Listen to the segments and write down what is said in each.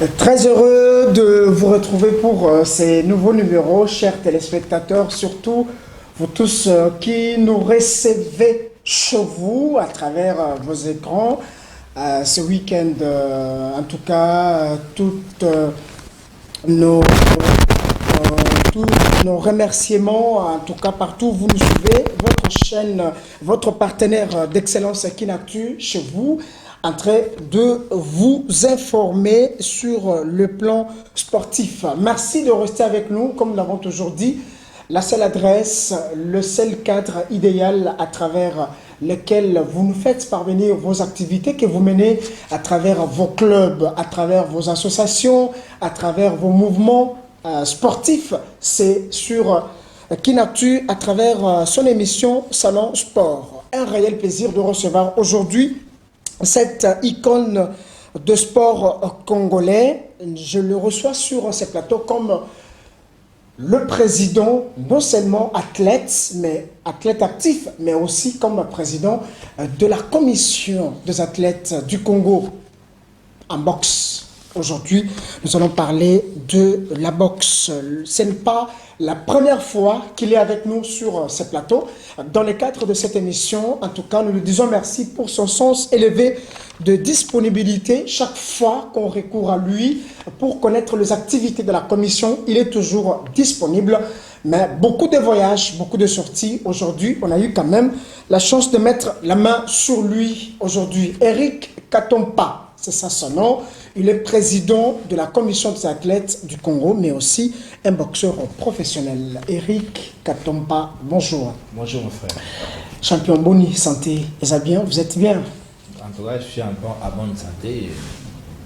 Très heureux de vous retrouver pour ces nouveaux numéros, chers téléspectateurs, surtout vous tous qui nous recevez chez vous à travers vos écrans. Ce week-end, en tout cas, nos, tous nos remerciements, en tout cas partout où vous nous suivez, votre chaîne, votre partenaire d'excellence Kinactu chez vous, en train de vous informer sur le plan sportif. Merci de rester avec nous, comme nous l'avons toujours dit. La seule adresse, le seul cadre idéal à travers lequel vous nous faites parvenir vos activités que vous menez à travers vos clubs, à travers vos associations, à travers vos mouvements sportifs. C'est sur Kinactu à travers son émission Salon Sport. Un réel plaisir de recevoir aujourd'hui cette icône de sport congolais. Je le reçois sur ces plateaux comme le président, non seulement athlète, mais athlète actif, mais aussi comme président de la commission des athlètes du Congo en boxe. Aujourd'hui, nous allons parler de la boxe. Ce n'est pas la première fois qu'il est avec nous sur ce plateau. Dans le cadre de cette émission, en tout cas, nous lui disons merci pour son sens élevé de disponibilité. Chaque fois qu'on recourt à lui pour connaître les activités de la commission, il est toujours disponible. Mais beaucoup de voyages, beaucoup de sorties. Aujourd'hui, on a eu quand même la chance de mettre la main sur lui aujourd'hui. Eric Katompa, c'est ça son nom. Il est président de la commission des athlètes du Congo, mais aussi un boxeur professionnel. Eric Katompa, bonjour. Bonjour mon frère. Champion Boni, santé, ça bien? Vous êtes bien? En tout cas, je suis encore à bonne santé.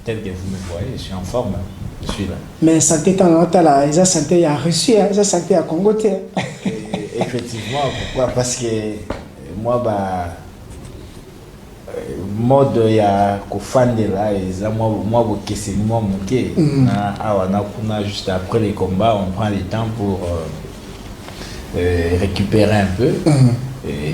Tel que vous me voyez, je suis en forme. Je suis là. Mais santé, tant là, ils ont santé à Russie, ils ont santé à Congo. Effectivement, pourquoi? Parce que moi, mode ya kofandela eza moi bokeseni moi moke na awa na kuna juste après les combats on prend le temps pour récupérer un peu.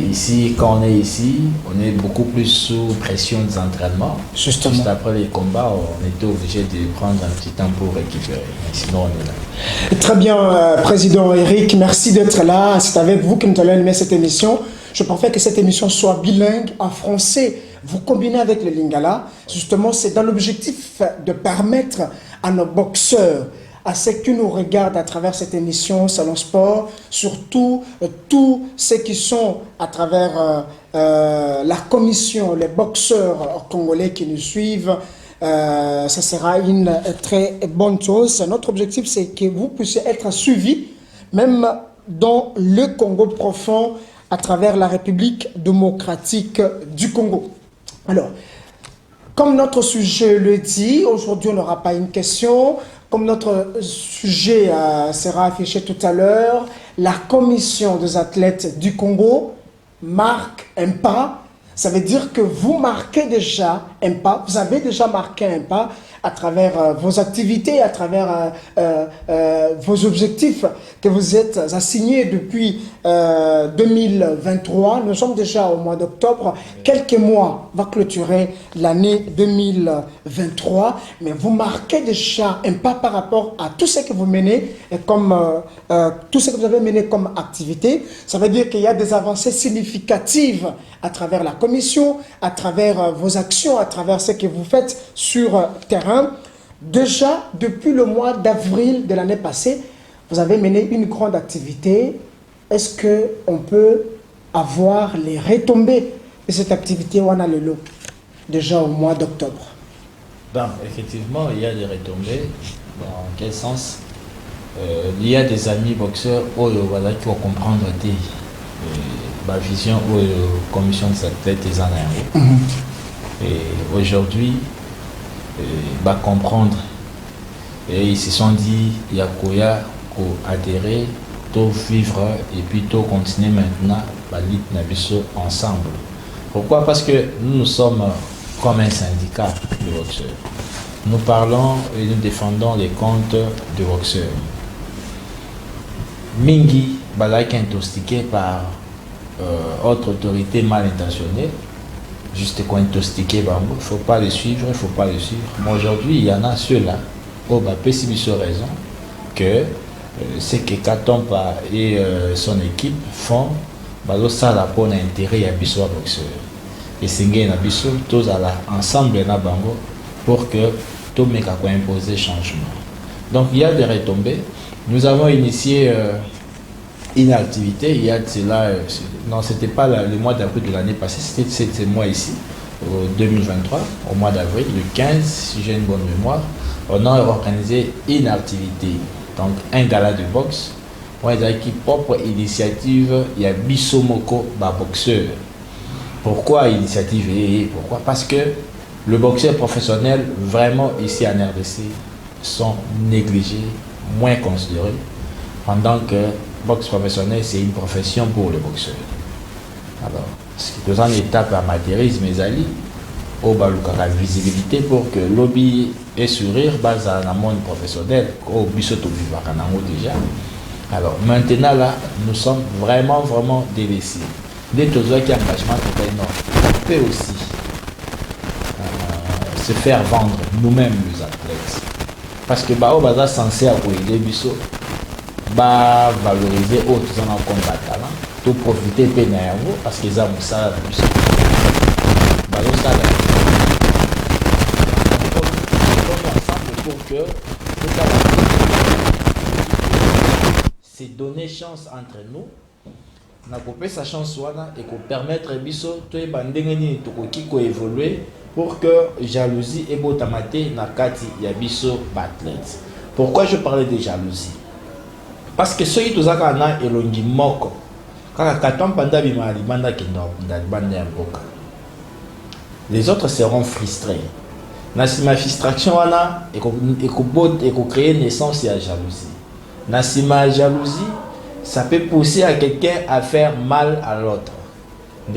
Ici, quand on est ici, on est beaucoup plus sous pression des entraînements. Justement. Juste après les combats, on était obligé de prendre un petit temps pour récupérer. Mais sinon, on est là. Très bien, Président Eric, merci d'être là. C'est avec vous que nous allons animer cette émission. Je préfère que cette émission soit bilingue en français. Vous combinez avec le lingala. Justement, c'est dans l'objectif de permettre à nos boxeurs, à ceux qui nous regardent à travers cette émission Salon Sport, surtout tous ceux qui sont à travers la commission, les boxeurs congolais qui nous suivent, ça sera une très bonne chose. Notre objectif, c'est que vous puissiez être suivis, même dans le Congo profond, à travers la République démocratique du Congo. Alors, comme notre sujet le dit, aujourd'hui on n'aura pas une question. Comme notre sujet sera affiché tout à l'heure, la commission des athlètes du Congo marque un pas. Ça veut dire que vous marquez déjà un pas, vous avez déjà marqué un pas à travers vos activités, à travers vos objectifs que vous êtes assignés depuis 2023. Nous sommes déjà au mois d'octobre. Quelques mois va clôturer l'année 2023. Mais vous marquez déjà un pas par rapport à tout ce que vous menez, comme, tout ce que vous avez mené comme activité. Ça veut dire qu'il y a des avancées significatives à travers la commission, à travers vos actions, à travers ce que vous faites sur terrain. Déjà, depuis le mois d'avril de l'année passée, vous avez mené une grande activité. Est-ce qu'on peut avoir les retombées de cette activité ou on a le lot déjà au mois d'octobre? Bon, effectivement, il y a des retombées. Dans quel sens? Il y a des amis boxeurs voilà, qui vont comprendre ma vision aux commissions des athlètes des années. Et aujourd'hui, comprendre. Et ils se sont dit, il y a quoi adhérer, tout vivre et puis tout continuer maintenant la lutte ensemble. Pourquoi? Parce que nous sommes comme un syndicat de boxeurs. Nous parlons et nous défendons les comptes de boxeurs. Mingi, qui est intoxiqué par autre autorité mal intentionnée, juste qu'on intoxiqué, il ne faut pas les suivre, il ne faut pas les suivre. Mais aujourd'hui, il y en a ceux-là oh bah pessimisme raison que c'est que Katompa et son équipe font bah ça la pour intérêt à biso boxeur et singe na biso tous à la ensemble na bango pour que tout mec a imposer changement. Donc il y a des retombées. Nous avons initié une activité il y a cela non c'était pas le mois d'avril de l'année passée, c'était ce mois ici au 2023 au mois d'avril le 15 si j'ai une bonne mémoire on a organisé une activité donc un gala de boxe moi qui propre initiative il y a Bissomoko ba boxeur. Pourquoi initiative et pourquoi parce que le boxeur professionnel vraiment ici en RDC sont négligés moins considérés pendant que boxe professionnel c'est une profession pour le boxeur. Alors ce qui est en étape amateurisme et ali au baluka la visibilité pour que lobby et sourire base à un monde professionnel au bisoto vivakanango déjà. Alors maintenant là nous sommes vraiment délaissés. Dès que vous avez un engagement on peut aussi se faire vendre nous-mêmes les athlètes parce que bah au bazar censé aider biso bah valoriser autres en combat talent tout profiter peine à vous parce qu'ils ont ça bah ça ensemble pour que c'est donner chance entre nous na couper sa chance et qu'on permettre biso to e bandengeni to ko évoluer pour que jalousie et botamate na kati ya biso athlète. Pourquoi je parlais de jalousie? Parce que ceux qui tous na elongi moko kaka katom panda bima libanda kendo ndalibanda ya mboka les autres seront frustrés na sima frustration wana et ko créer naissance ya jalousie na sima jalousie ça peut pousser à quelqu'un à faire mal à l'autre. Il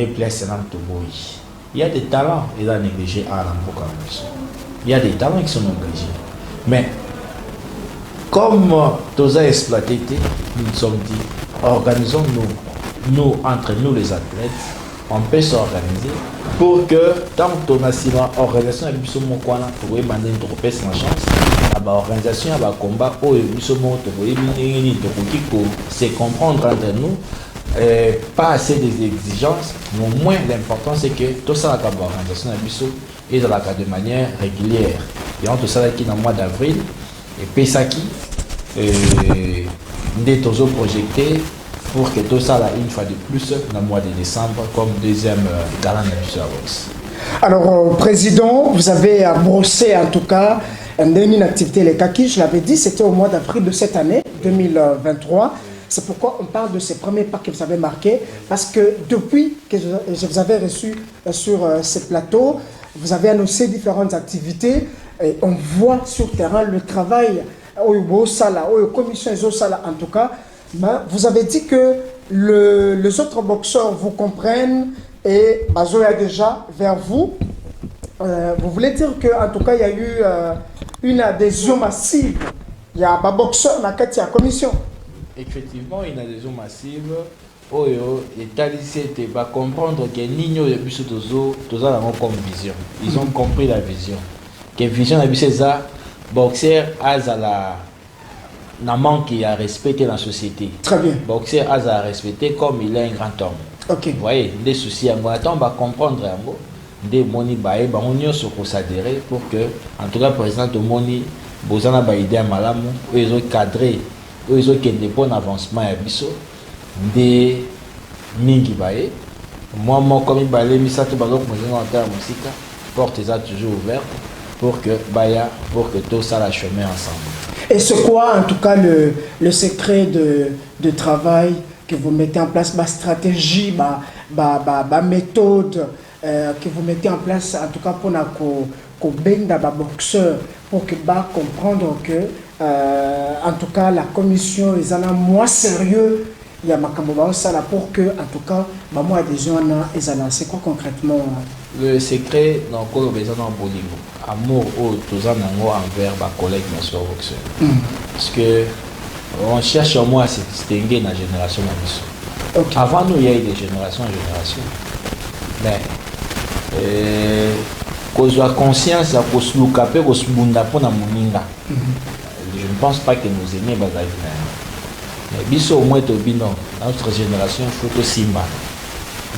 y a des talents qui sont négligés à l'emploi. Il y a des talents qui sont négligés. Mais comme tous a exploité, nous nous sommes dit, organisons-nous, entre nous les athlètes, on peut s'organiser pour que tant que tu as une organisation avec Bissou Mokwana, tu peux demander une chance. La organisation a un combat où Bissou Mokwana, c'est comprendre entre nous, pas assez des exigences, mais au moins l'important c'est que tout ça la organisation à Bissou et de manière régulière. Et on tout ça qui dans le mois d'avril et Pesaki, des toujours projetés. Pour que tout ça, là, une fois de plus, dans le mois de décembre, comme deuxième galant de boxe. Alors, Président, vous avez brossé en tout cas une activité, les Kaki, je l'avais dit, c'était au mois d'avril de cette année, 2023. C'est pourquoi on parle de ces premiers pas que vous avez marqués, parce que depuis que je vous avais reçu sur ce plateau, vous avez annoncé différentes activités, et on voit sur le terrain le travail, au Sala, aux commissions et au Sala en tout cas. Vous avez dit que les autres boxeurs vous comprennent et Bazo est déjà vers vous. Vous voulez dire qu'en tout cas, il y a eu une adhésion massive. Il y a un boxeur dans la commission. Effectivement, une adhésion massive. L'État va comprendre que Nino et Bissou Tozo ont comme vision. Ils ont compris la vision. Que vision de Bissou boxeur a la manque à respecter la société. Très bien. Boxer à respecter comme il est un grand homme. Ok. Vous voyez, des soucis à moi, on va comprendre des moni bae, on y se s'adhérer pour que, en tout cas, président de moni, bozana ba idée à malamu, ils ont cadré, ils ont qu'il bon avancement à biso, des mingi bae. Moi, comme il bae, mis ça tout bazok, moi j'ai en terre musique, porte ça toujours ouverte pour que baya, pour que tout ça la chemin ensemble. Et c'est quoi en tout cas le secret de travail que vous mettez en place, ma stratégie, ma méthode que vous mettez en place en tout cas pour qu'on baigne dans les boxeurs pour que comprendre que en tout cas la commission ils en ont moins sérieux il y a ma ça là pour que en tout cas moi adhésion ils en c'est quoi concrètement le secret dans quoi besoin en bon niveau amour au tous en envers ma collègue monsieur boxeur parce que on cherche au moins à se distinguer dans la génération de okay. Avant nous il y a eu des générations en génération mais kozwa conscience ya kosuluka pe kosubunda mpona moninga. Je ne pense pas que nos aînés bazali na yango. Mais biso au moins tobi non, notre génération faut tosimba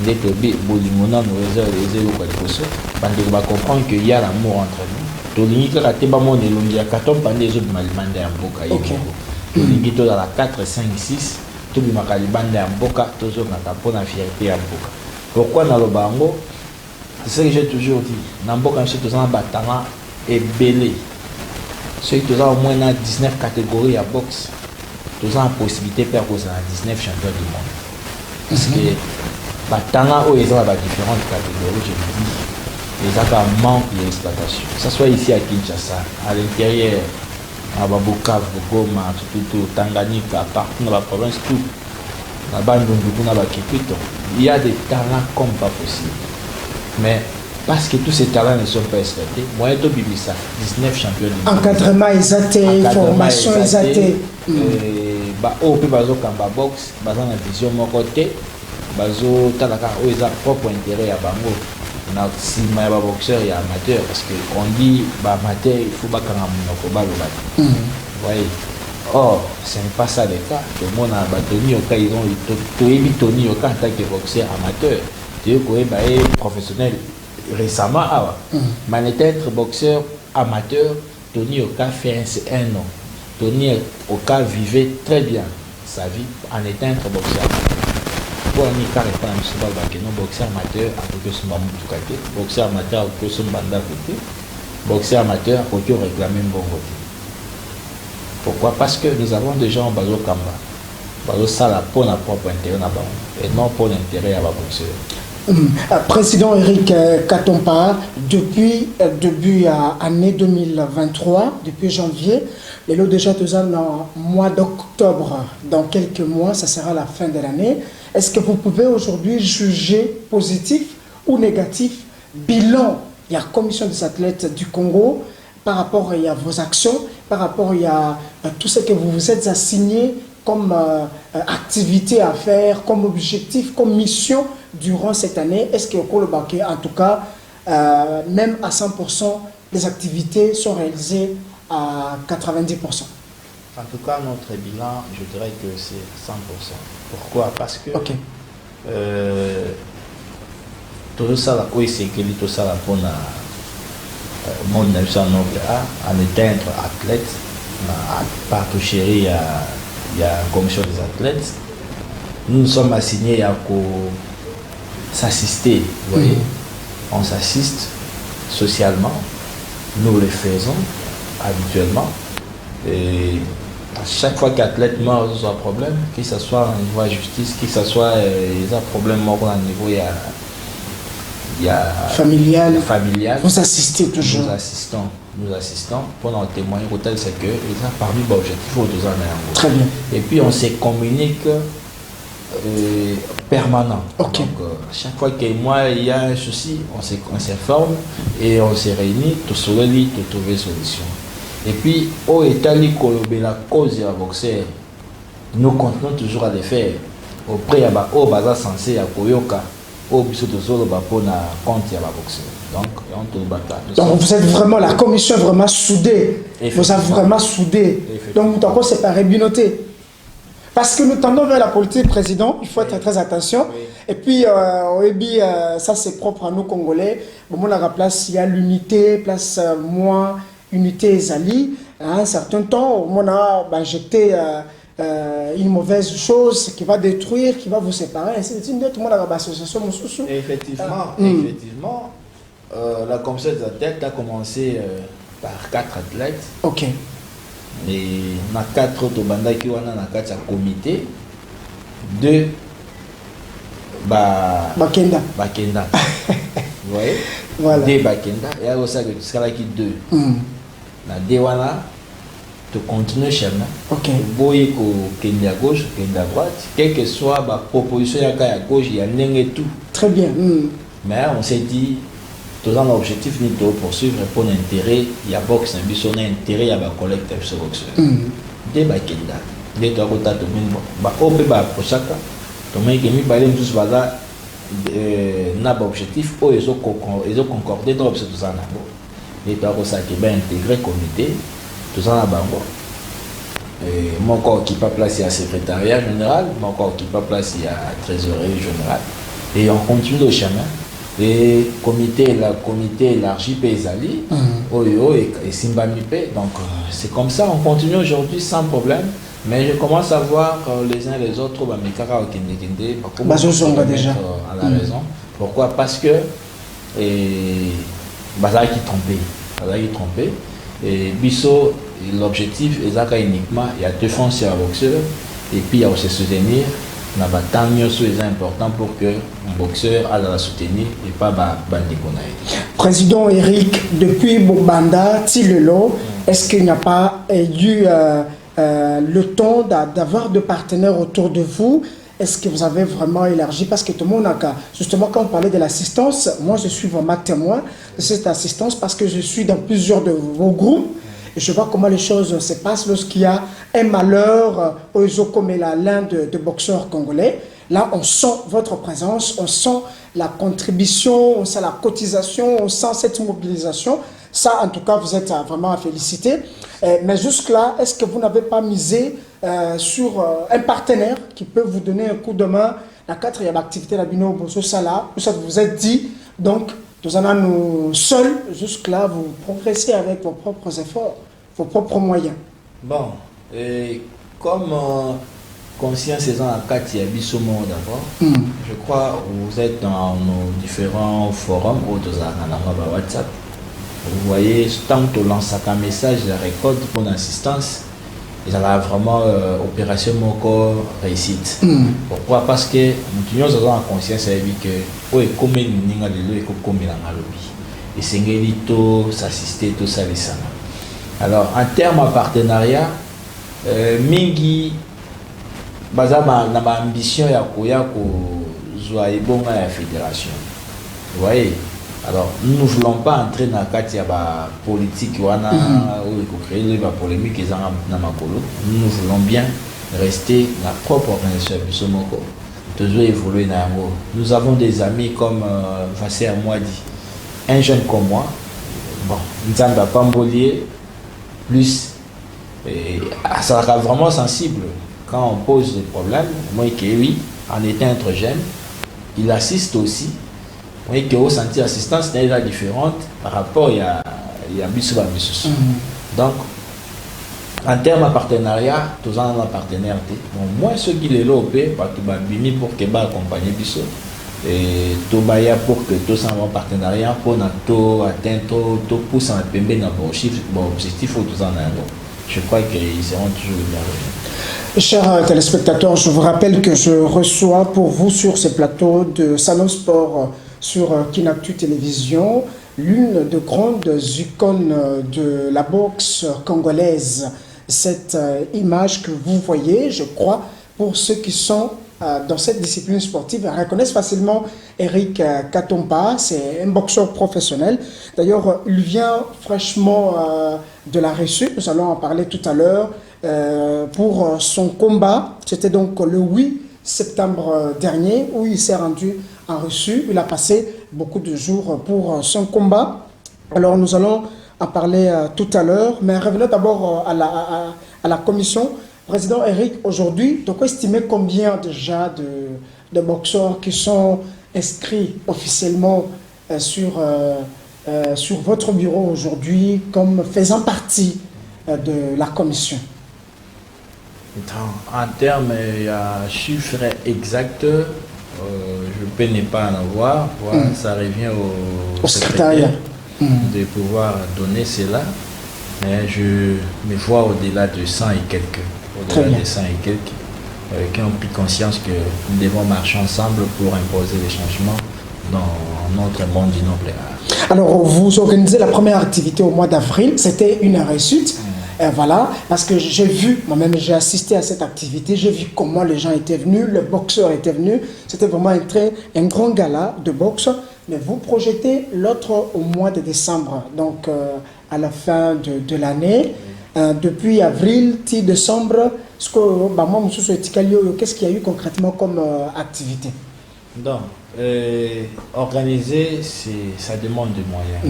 nde tobi bolingo nano ezoyoka liboso bandeko bacomprendre que y a l'amour entre nous. Tolingi kaka te bamona elongi ya carton pande ezobima libanda ya mboka ye moko. Tolingi tozala 4, 5, 6 tobimaka libanda ya mboka tozongaka mpona fierté ya mboka. Pourquoi naloba yango? C'est ce que j'ai toujours dit. Dans mboka biso tozala batanga ebele. Ceux qui ont au moins 19 catégories à boxe, ils ont la possibilité de faire 19 champions du monde. Parce que batanga où ils ont différentes catégories, je me dis, ils ont un manque d'exploitation. Que ce soit ici à Kinshasa, à l'intérieur, à Bukavu, Goma, tout, Tanganyika, partout dans la province, tout. Dans la bande il y a des talents comme pas possible. Mais parce que tous ces talents ne sont pas exploités, moi, je suis 19 champions du monde. Encadrement exaté, formation exatée. Au plus bazo kamba box, bazo na vision mon côté, bazo talaka o ils a propre intérêt à bango. Na si ma ba boxeur et amateur parce que on dit ba amateur il faut ba kanga monoko ba lo. Voyez. Or, ce n'est pas ça le cas. Tout le monde a battu au cas ils ont eu Tony au cas en tant que boxeur amateur. Tu es professionnel. Récemment, être boxeur amateur, Tony Oka fait un an. Tony Oka vivait très bien sa vie en étant un boxeur amateur. Pour un écart, boxeur amateur, boxeur amateur, boxeur amateur, côté réclamer un bon côté. Pourquoi? Parce que nous avons des gens en Bazo Kamba. Bazo Sala pour notre propre intérêt et non pour l'intérêt à la boxeur. Président Eric Katompa, depuis début année 2023, depuis janvier, les lots déjà dans le mois d'octobre, dans quelques mois, ça sera la fin de l'année. Est-ce que vous pouvez aujourd'hui juger positif ou négatif bilan de la commission des athlètes du Congo par rapport à vos actions, par rapport à tout ce que vous vous êtes assigné comme activité à faire, comme objectif, comme mission durant cette année? Est-ce que en tout cas, même à 100%, les activités sont réalisées à 90%? En tout cas, notre bilan, je dirais que c'est 100%. Pourquoi? Parce que tout ça, oui, c'est que tout ça, pour le monde en étant athlète, partout chéri, il y a une commission des athlètes. Nous sommes assignés à s'assister. Vous voyez, on s'assiste socialement. Nous le faisons habituellement. Et à chaque fois qu'athlète meurt, il y a un problème, que ce soit au niveau de la justice, que ce soit un problème mort au niveau familial. Vous assistez toujours. Nous assistons pendant le témoin hôtel, c'est que les gens parmi les objectifs aux 2 ans. Très bien. Et puis on se communique permanent. Okay. Donc chaque fois que moi il y a un souci, on s'informe et on se réunit, tout seul pour trouver une solution. Et puis au Italie la cause de la boxeur, nous continuons toujours à le faire auprès de au baza censé à Koyoka. Donc vous êtes vraiment, la commission est vraiment soudée. Vous êtes vraiment soudée. Donc nous avons séparé binoté. Parce que nous tendons vers la politique, président, il faut être très attention. Oui. Et puis, ça c'est propre à nous Congolais. Bon, la place, il y a l'unité, place moi, unité Zali. À un certain temps, on a jeté une mauvaise chose qui va détruire, qui va vous séparer. Effectivement, effectivement, la commission des athlètes a commencé par 4 athlètes. Ok. Et on a 4 autres bandes qui ont un comité. 2 Bakenda. Vous voyez? Voilà. 2 Bakenda. Et il y a aussi 2. Na Dewana. Tu continues chez moi. Ok. Boye ko kende à gauche, kende à droite. Quelle que soit la proposition à gauche, il y a un tout. Très bien. Mais on s'est dit, tout dans l'objectif ni de poursuivre pour l'intérêt, il y a boxe, on a intérêt, il y a un collectif sur boxeur. Des bakenda. Des toi côté tout le monde. Ba ope ba pochaka. To mec qui mi balé tous bala n'a pas objectif, ils ont concordé dans l'objectif tout ça. Et puis ça qui va intégrer le comité, tout ça là-bas. Mon corps qui pas place à secrétariat général, mon corps qui pas place à trésorerie général. Et on continue le chemin. Et comité élargi Pézali, Oyo et Simbamipe. Donc c'est comme ça, on continue aujourd'hui sans problème. Mais je commence à voir les uns et les autres, mais Kara Okindekinde, déjà à la raison. Pourquoi? Parce que Bazar qui trompé. Et Bisso, l'objectif est uniquement, il y a défense sur un boxeur, et puis il y a aussi soutenir. Tant mieux c'est important pour que un boxeur aille la soutenir et pas Bandikonaï. Président Eric, depuis Bobanda, Tilelo, est-ce qu'il n'y a pas eu le temps d'avoir de partenaires autour de vous? Est-ce que vous avez vraiment élargi? Parce que tout le monde a... Justement, quand on parlait de l'assistance, moi je suis vraiment témoin de cette assistance parce que je suis dans plusieurs de vos groupes. Et je vois comment les choses se passent lorsqu'il y a un malheur, comme l'un de boxeurs congolais. Là, on sent votre présence, on sent la contribution, on sent la cotisation, on sent cette mobilisation. Ça, en tout cas, vous êtes vraiment à féliciter. Mais jusque-là, est-ce que vous n'avez pas misé sur un partenaire qui peut vous donner un coup de main? La quatrième activité, la Bino Bosso Sala, vous vous êtes dit, donc, nous en avons seuls, jusque-là, vous progressez avec vos propres efforts, vos propres moyens. Bon, et comme conscience est en Katia Bissomo d'abord, je crois que vous êtes dans nos différents forums, ou dans WhatsApp. Vous voyez, tant que tu lances un message, la récolte pour l'assistance, ils ont vraiment opération Moko réussite. Pourquoi? Parce que nous avons en conscience que nous avons comme et c'est que s'assister tout ça. Alors, en termes de partenariat, Mingi, ma ambition est de jouer la fédération. Vous voyez? Alors, nous ne voulons pas entrer dans la politique ou créer des polémiques. Nous voulons bien rester dans la propre organisation. Toujours évoluer. Nous avons des amis comme Vassé Amouadi, un jeune comme moi. Bon, Nzamba Pambolier, plus. Ça sera vraiment sensible quand on pose des problèmes. Moi, oui, en étant un jeune, il assiste aussi. Oui, que vous sentez l'assistance n'est pas différente par rapport à Bissou. Donc, en termes de partenariat, tous en ont un partenaire. Bon, moi, ceux qui les l'ont fait, pour que accompagner Bissou. Et tout pour que tous en un partenariat pour atteindre tout pouce en PMB dans vos chiffres, objectif ou tous en un. Je crois qu'ils seront toujours bienvenus. Chers téléspectateurs, je vous rappelle que je reçois pour vous sur ce plateau de Salon Sport sur Kinactu Télévision, l'une des grandes icônes de la boxe congolaise. Cette image que vous voyez, je crois, pour ceux qui sont dans cette discipline sportive, reconnaissent facilement Eric Katomba. C'est un boxeur professionnel. D'ailleurs, il vient fraîchement de la Russie. Nous allons en parler tout à l'heure. Pour son combat, c'était donc le 8 septembre dernier, où il s'est rendu en Russie. Il a passé beaucoup de jours pour son combat. Alors nous allons en parler tout à l'heure, mais revenons d'abord à la commission. Président Eric, aujourd'hui, donc estimez combien déjà de boxeurs qui sont inscrits officiellement sur votre bureau aujourd'hui comme faisant partie de la commission? En termes de chiffres exacts, je peux ne pas en avoir. Ça revient au secrétaire de pouvoir donner cela. Mais je me vois au-delà de 100 et quelques. Au-delà de 100 et quelques. Qui ont pris conscience que nous devons marcher ensemble pour imposer les changements dans notre monde du noble art. Alors, vous organisez la première activité au mois d'avril. C'était une réussite. Voilà, parce que j'ai vu, moi-même j'ai assisté à cette activité, j'ai vu comment les gens étaient venus, le boxeur était venu, c'était vraiment un grand gala de boxe, mais vous projetez l'autre au mois de décembre, donc à la fin de l'année, depuis avril, décembre, qu'est-ce qu'il y a eu concrètement comme activité? Donc, organiser, ça demande des moyens.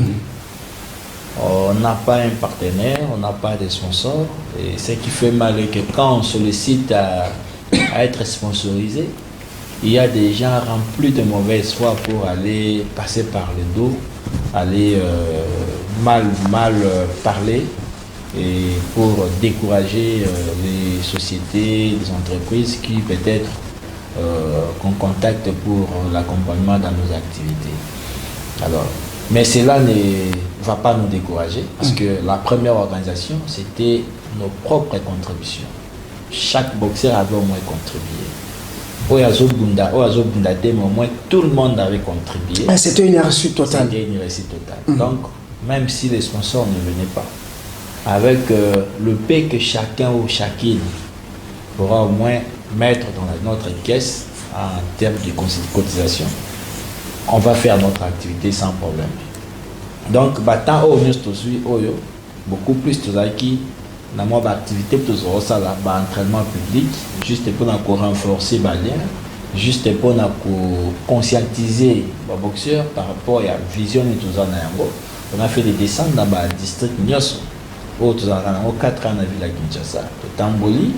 On n'a pas un partenaire, on n'a pas de sponsors. Et ce qui fait mal est que quand on sollicite à être sponsorisé, il y a des gens remplis de mauvaise foi pour aller passer par le dos, aller mal parler et pour décourager les sociétés, les entreprises qui peut-être qu'on contacte pour l'accompagnement dans nos activités. Alors, mais cela ne va pas nous décourager parce que la première organisation, c'était nos propres contributions. Chaque boxeur avait au moins contribué. Au moins tout le monde avait contribué. C'était une réussite totale. C'était une réussite totale. Donc, même si les sponsors ne venaient pas, avec le paix que chacun ou chacune pourra au moins mettre dans notre caisse en termes de cotisation, on va faire notre activité sans problème. Donc, tant beaucoup plus qui dans mon activité pour ça entraînement public juste pour renforcer les liens, juste pour conscientiser les boxeurs par rapport à la vision de tout ça. On a fait des descentes dans le district Nyoso au 4 ans dans la ville de Kinshasa, au Tamboli,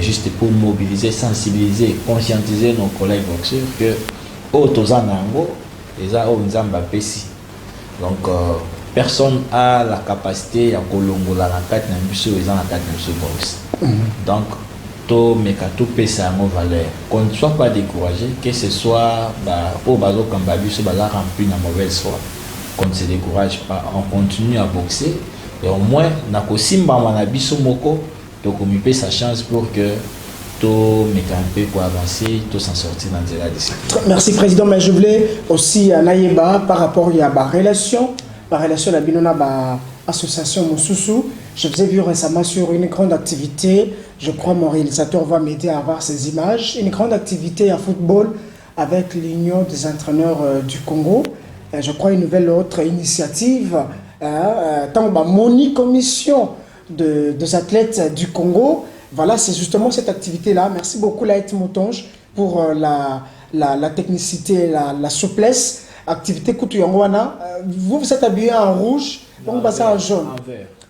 juste pour mobiliser, sensibiliser, conscientiser nos collègues boxeurs que au Tozanango et ça au Nzamba Pessi. Donc personne a la capacité à kolongola la carte na biso et dans la carte na boxe. Donc to mekato pesa mo valeur. Qu'on ne soit pas découragé, que ce soit au bazo kamba biso bala rempli na mauvaise foi. Qu'on ne se décourage pas, on continue à boxer et au moins na ko simba na biso moko to komipe sa chance pour que tout mécanisme pour avancer, tout s'en sortir dans des discipline. Merci Président, mais je voulais aussi naïba par rapport à la relation la binona association Moussousou. Je vous ai vu récemment sur une grande activité, je crois mon réalisateur va m'aider à avoir ces images, une grande activité à football avec l'Union des entraîneurs du Congo. Je crois une nouvelle autre initiative, tant Moni Commission des athlètes du Congo. Voilà, c'est justement cette activité-là. Merci beaucoup, Laït Moutonge, pour la technicité, la souplesse. Activité Koutouyangoana. Vous êtes habillé en rouge, donc c'est en jaune.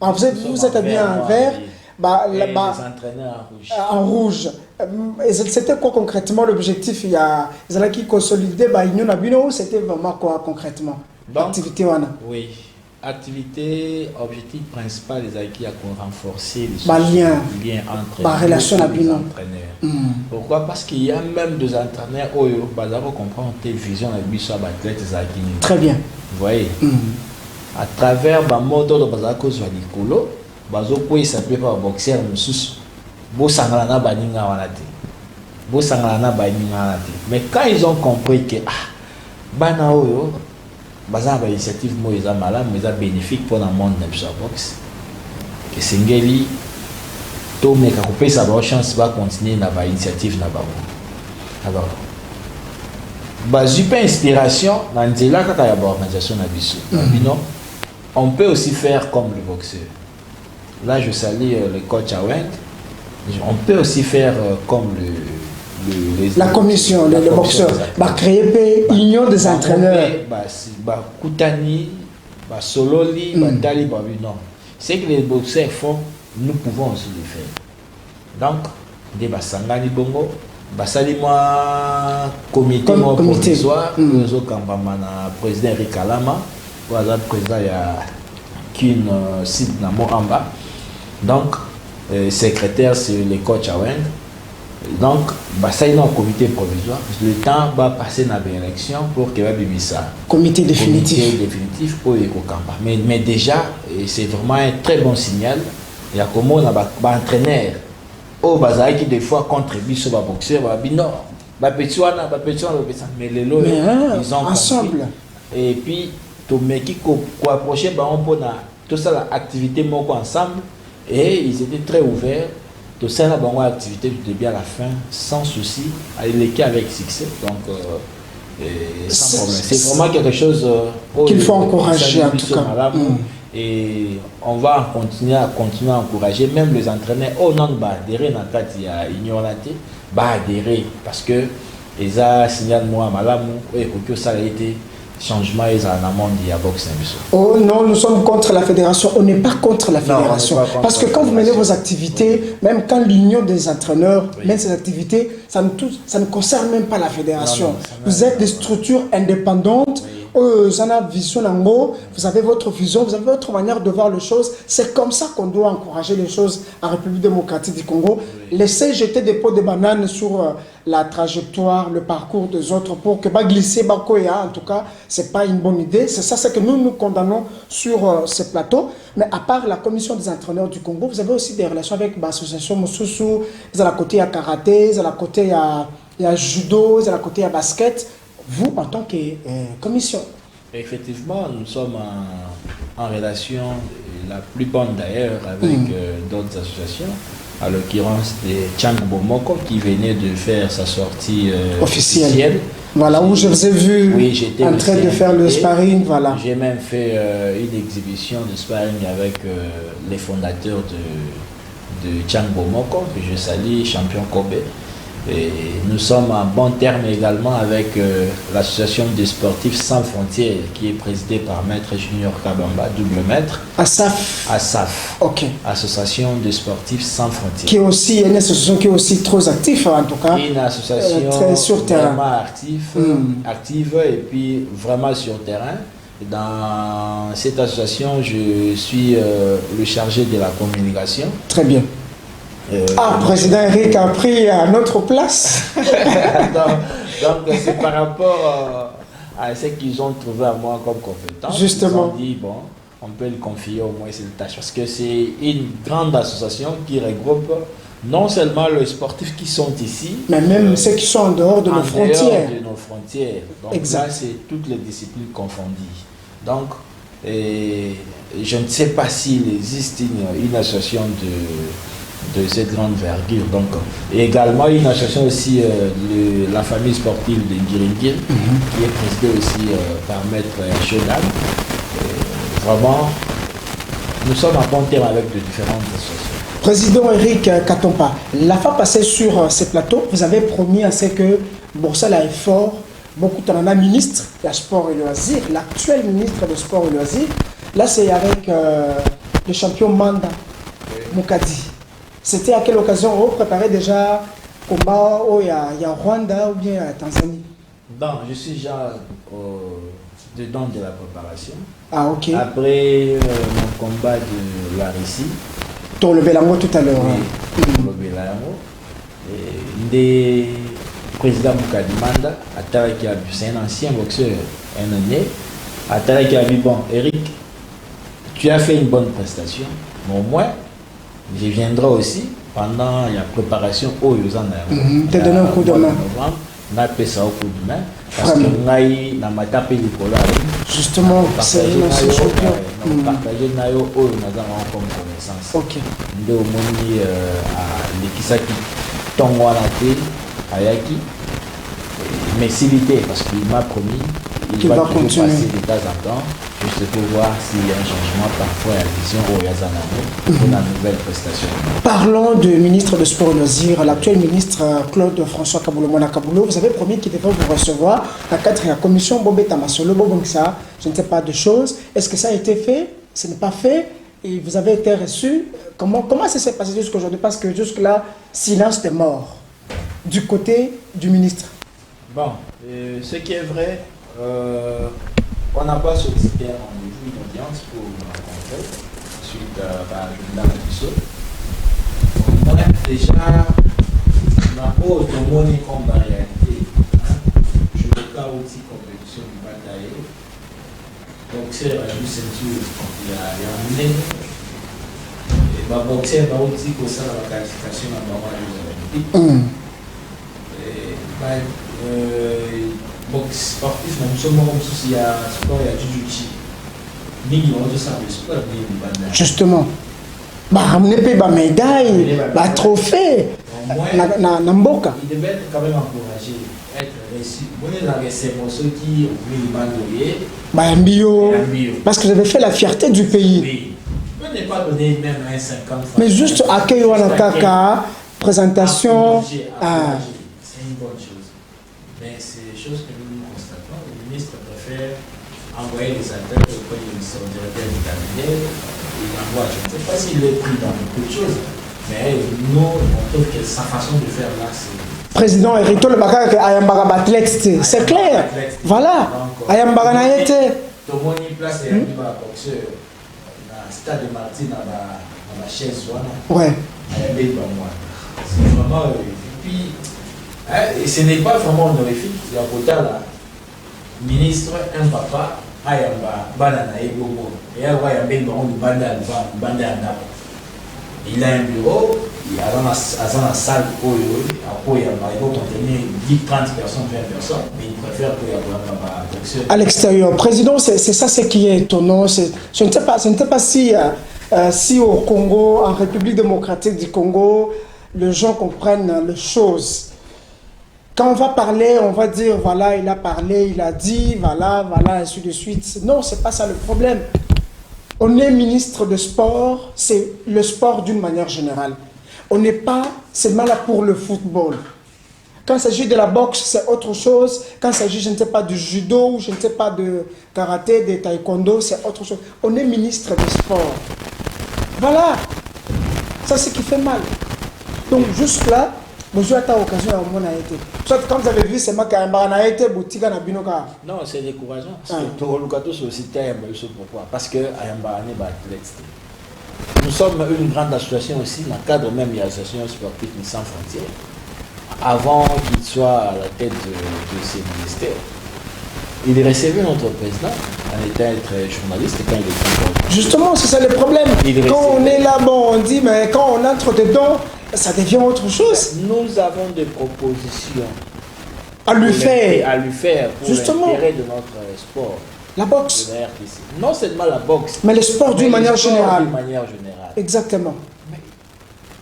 En vert. Vous êtes habillé en vert. Les entraîneurs en rouge. C'était quoi concrètement l'objectif? Il y a qui consolider c'était vraiment quoi concrètement? L'activité wana. Oui. Activité, objectif principal, les acquis à renforcer les liens entre les entraîneurs. Pourquoi? Parce qu'il y a même des entraîneurs où ils comprennent tes visions avec les athlètes. Très bien. Vous voyez, à travers le mode de Bazako Zwalikolo, Bazoko il s'appelle pas boxeur Moussous, Bosangalana Baninga Wanate. Bosangalana Baninga Wanate. Mais quand ils ont compris que Bana Oyo, Bazan ba initiative mo eza malade mais eza bénéfique pour le monde de la boxe. Que Sengeli to meka kopesa ba chance va continuer na ba initiative na ba. Alors super inspiration dans nzela kaka ya ba organisation na biso. Bino on peut aussi faire comme le boxeur. Là je salue le coach Awend. On peut aussi faire comme la commission, les boxeurs, créer une union des entraîneurs. Koutani, Sololi, Dali, non. Ce que les boxeurs font, nous pouvons aussi le faire. Donc, des Basangani Bongo, Basali moi comité provisoire, nous avons président Eric Alama, président Kin Sid Namo Amba. Donc, secrétaire c'est le coach Awend. Donc, ça y est un comité provisoire. Le temps va passer dans l'élection pour que ça. Comité définitif. Comité définitif pour les mais déjà, c'est vraiment un très bon signal. Il y a comme on a un entraîneur au bazar qui des fois contribue sur le boxeur, non, mais les lots ils ont ensemble. Compris. Et puis, tout le monde qui approché, on peut tout ça l'activité ensemble et ils étaient très ouverts. Tout ça, là, bon, activité du début à la fin, sans souci, les cas avec succès. Donc, sans problème. C'est vraiment quelque chose qu'il faut encourager en tout cas. Et on va continuer à encourager même les entraîneurs. Oh non, adhérer dans le cadre il y a ignoré, adhérer parce que Et ça signale moi malamu et que ça a été changement et ça en amont de la boxe. Oh non, nous sommes contre la fédération. On n'est pas contre la fédération. Pas contre parce que quand vous menez vos activités, même quand l'union des entraîneurs mène ses activités, ça ne concerne même pas la fédération. Non, vous êtes des structures indépendantes. Vous avez votre vision, vous avez votre manière de voir les choses. C'est comme ça qu'on doit encourager les choses en République démocratique du Congo. Laissez jeter des pots de bananes sur la trajectoire, le parcours des autres pour que glisser Bakoya, en tout cas, c'est pas une bonne idée. C'est ça, c'est que nous condamnons sur ce plateau. Mais à part la commission des entraîneurs du Congo, vous avez aussi des relations avec l'association Moussousou. Vous à la côté, il y a karaté, vous à la côté, il y a judo, vous à la côté, il y a basket. Vous, en tant que commission. Effectivement, nous sommes en relation, la plus bonne d'ailleurs, avec d'autres associations, à l'occurrence des Tchang Bomoko qui venait de faire sa sortie officielle. Voilà, où je vous ai vu en train de faire le sparring. Voilà. J'ai même fait une exhibition de sparring avec les fondateurs de Tchang Bomoko, que je salue, champion Kobe. Et nous sommes en bon terme également avec l'association des sportifs sans frontières qui est présidée par Maître Junior Kabamba, double maître. ASAF. ASAF. Ok. Association des sportifs sans frontières. Qui est aussi une association qui est aussi très active en tout cas. Une association très sur terrain. Vraiment active et puis vraiment sur terrain. Dans cette association, je suis le chargé de la communication. Très bien. Président Eric a pris à notre place. donc c'est par rapport à ce qu'ils ont trouvé à moi comme compétence. Justement. Ils ont dit, bon, on peut le confier au moins cette tâche. Parce que c'est une grande association qui regroupe non seulement les sportifs qui sont ici, mais même ceux qui sont en dehors de nos frontières. Donc exact. Là, c'est toutes les disciplines confondues. Donc, je ne sais pas s'il existe une association de cette grande envergure. Donc, et également une association aussi de la famille sportive de Ngiringir, qui est présidée aussi par Maître Chenal. Vraiment, nous sommes en bon terme avec de différentes associations. Président Eric Katompa, la fois passée sur ces plateaux, vous avez promis à ce que Borsala est fort, beaucoup de ministre de sport et loisirs, l'actuel ministre de sport et loisirs. Là, c'est avec le champion Manda Mukadi. C'était à quelle occasion vous préparez déjà combat il y a Rwanda ou bien Tanzanie? Non, je suis déjà dedans de la préparation. Ah, ok. Après mon combat de la Russie. Tu as levé l'angle tout à l'heure. Oui, levé l'angle. Le président Mukadi Manda, c'est un ancien boxeur, un année. Ataraki a dit, bon, Eric, tu as fait une bonne prestation, mais au moins, je viendrai aussi pendant la préparation au Yozana. Tu as donné un coup de main. On a appelé ça au coup de main. Parce que nous avons tapé les colas. Justement, c'est un champion. Nous avons partagé comme connaissance. Ok. Nous avons dit à l'équipe Tongwanate, Ayaki. Mais s'il était, parce qu'il m'a promis, il va continuer passer de temps en temps, juste pour voir s'il y a un changement parfois à la vision au Yazanamo pour la nouvelle prestation. Parlons du ministre de Sport et Loisirs, l'actuel ministre Claude François Kaboulou-Mona Kaboulou. Vous avez promis qu'il devait vous recevoir à 4e commission Bobé Tamasolo, Bobongsa, je ne sais pas de choses. Est-ce que ça a été fait? Ce n'est pas fait? Et vous avez été reçu? Comment ça s'est passé jusqu'à aujourd'hui? Parce que jusque-là, silence de mort du côté du ministre. Bon, ce qui est vrai, on n'a pas sollicité un rendez-vous, une audience pour me rencontrer suite à la journée de la déjà, on n'a pas autonomie comme la réalité. Je ne veux pas aussi compétition du bataille. Donc, c'est la ceinture, il y a amené. Et ma boxeur va aussi pour ça la qualification à la Olympique. Boxe sportif, nous sommes il y a sport, il y a jiu-jitsu. Justement, ramener des médailles, des trophées, Namboka. Il devait être quand même encouragé, être reçu. Vous avez ces morceaux qui ont mis parce que j'avais fait la fierté du pays. Oui. On n'est pas donné même un 50 francs. Mais juste accueil Wanakaka, présentation. C'est une bonne chose. Mais c'est des choses que nous constatons. Le ministre préfère envoyer les appels auprès du directeur du cabinet. Il envoie, je ne sais pas s'il est pris dans beaucoup de choses, mais nous, on trouve que sa façon de faire là, c'est. Président Erito le Bakar Ayambara athlète, c'est clair. Voilà. Ayambara n'a été. Tout le monde y place et il va boxer dans le stade de Martin dans la chaise. Ouais. C'est vraiment. Et puis, et ce n'est pas vraiment honorifique. Il y a Bota là, ministre, un papa, Ayamba, Banana et Bobo. Et Ayamba, il a un bureau, il a dans la salle où il va contenir 10, 30 personnes, 20 personnes, mais il préfère qu'il y ait à l'extérieur. Président, c'est ça ce qui est étonnant. Je ne sais pas si, si au Congo, en République démocratique du Congo, les gens comprennent les choses. Quand on va parler, on va dire, voilà, il a parlé, il a dit, voilà, ainsi de suite. Non, ce n'est pas ça le problème. On est ministre de sport, c'est le sport d'une manière générale. On n'est pas seulement là pour le football. Quand il s'agit de la boxe, c'est autre chose. Quand il s'agit, je ne sais pas, du judo, ou je ne sais pas, de karaté, de taekwondo, c'est autre chose. On est ministre de sport. Voilà. Ça, c'est ce qui fait mal. Donc, juste là, monsieur a eu l'occasion à mon été. Soit quand vous avez vu, c'est moi qui a été boutique à Binoka. Non, c'est décourageant. Parce que Toro société pourquoi? Parce que Ayamba n'est pas athlète. Nous sommes une grande association aussi, dans le cadre même de l'association sportive sans frontières. Avant qu'il soit à la tête de ces ministères, il recevait notre président en étant très journaliste quand il était. Justement, c'est ça le problème. Quand on est là, bon, on dit, mais quand on entre dedans, ça devient autre chose. Nous avons des propositions à lui faire pour l'intérêt de notre sport. La boxe. Non seulement la boxe, mais le sport d'une manière générale. Exactement. Mais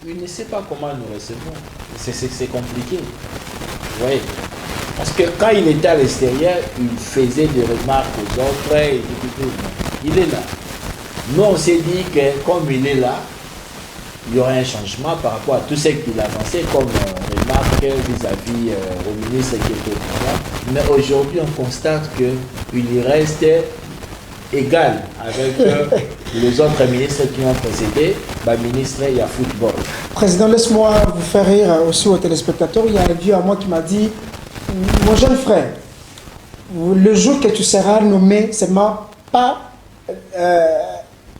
il ne sait pas comment nous recevons. C'est compliqué. Oui. Parce que quand il était à l'extérieur, il faisait des remarques aux autres et tout. Il est là. Nous, on s'est dit que comme il est là, il y aurait un changement par rapport à tout ce qu'il avançait comme remarque vis-à-vis au ministre qui était au pouvoir. Mais aujourd'hui, on constate qu'il reste égal avec les autres ministres qui ont précédé. Ministre, il y a football. Président, laisse-moi vous faire rire aussi aux téléspectateurs. Il y a un vieux à moi qui m'a dit, mon jeune frère, le jour que tu seras nommé, c'est pas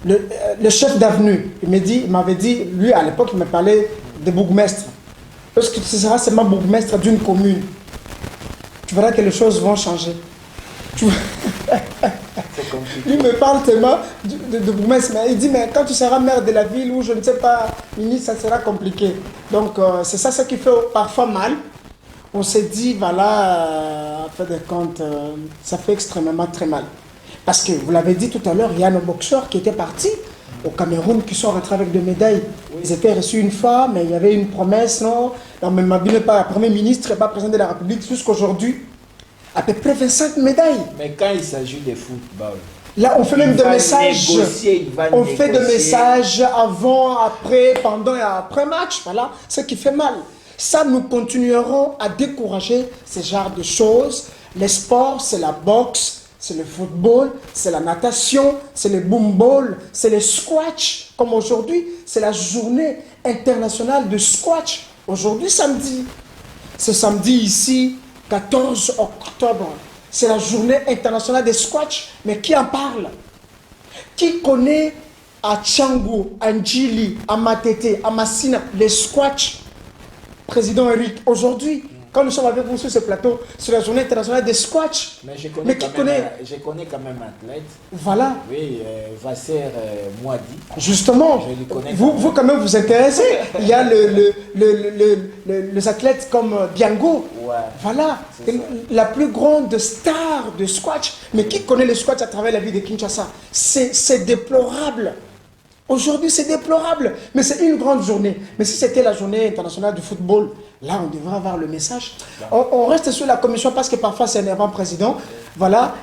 le chef d'avenue. Il m'avait dit, lui à l'époque, il me parlait de bourgmestre. Parce que tu seras seulement bourgmestre d'une commune. Tu verras que les choses vont changer. Lui me parle tellement de bourgmestre, mais il dit, mais quand tu seras maire de la ville ou je ne sais pas, ministre, ça sera compliqué. Donc c'est ça ce qui fait parfois mal. On s'est dit, voilà, en fin de compte, ça fait extrêmement très mal. Parce que, vous l'avez dit tout à l'heure, il y a nos boxeurs qui étaient partis au Cameroun, qui sont rentrés avec des médailles. Oui. Ils étaient reçus une fois, mais il y avait une promesse, non? Non, mais Mabine n'est pas Premier ministre, n'est pas président de la République, jusqu'aujourd'hui, à peu près 25 médailles. Mais quand il s'agit de football, là, on fait même des messages. On fait des messages avant, après, pendant et après match. Voilà, ce qui fait mal. Ça, nous continuerons à décourager ce genre de choses. Les sports, c'est la boxe, c'est le football, c'est la natation, c'est le boom ball, c'est le squash. Comme aujourd'hui, c'est la journée internationale de squash. Aujourd'hui, samedi. C'est samedi ici, 14 octobre. C'est la journée internationale de squash. Mais qui en parle? Qui connaît à Tchangou, à Ndjili, à Matete, à Massina, les squash? Président Eric, aujourd'hui, quand nous sommes avec vous sur ce plateau, c'est la journée internationale des squash. Mais je connais quand même un athlète. Voilà. Oui, Vasser Mouadi. Justement, vous quand même vous intéressez. Il y a les athlètes comme Biango. Ouais, voilà, la plus grande star de squash. Mais qui connaît le squash à travers la vie de Kinshasa? C'est déplorable. Aujourd'hui, c'est déplorable, mais c'est une grande journée. Mais si c'était la journée internationale du football, là, on devrait avoir le message. On reste sur la commission parce que parfois, c'est énervant, président. Voilà.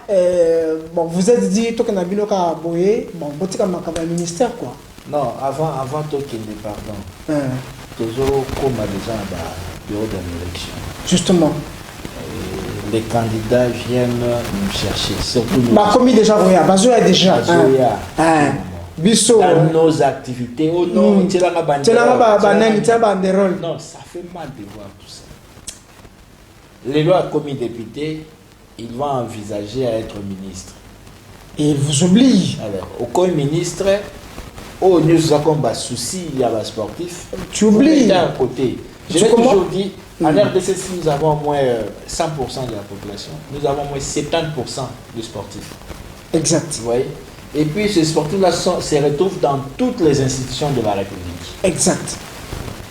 Bon, vous êtes dit, toi, qu'on a vu Boye, bon, un ministère, quoi. Non, avant toi, qu'il ne pardon. Toujours comme déjà dans le bureau de l'élection. Justement. les candidats viennent nous chercher, surtout nous. Bah, comme déjà, oui, Bazoya déjà. Bisso. Dans nos activités, oh non, tu as la banderole. Non, ça fait mal de voir tout ça. Les lois commis députés, ils vont envisager à être ministres. Et ils vous oublient. Alors, au commis ministre, oh, nous avons un souci, il y a un sportif. Tu oublies. D'un côté. Je l'ai toujours dit, en RDC, si nous avons au moins 100% de la population, nous avons au moins 70% de sportifs. Exact. Vous voyez? Et puis ces sportifs-là se retrouvent dans toutes les institutions de la République. Exact.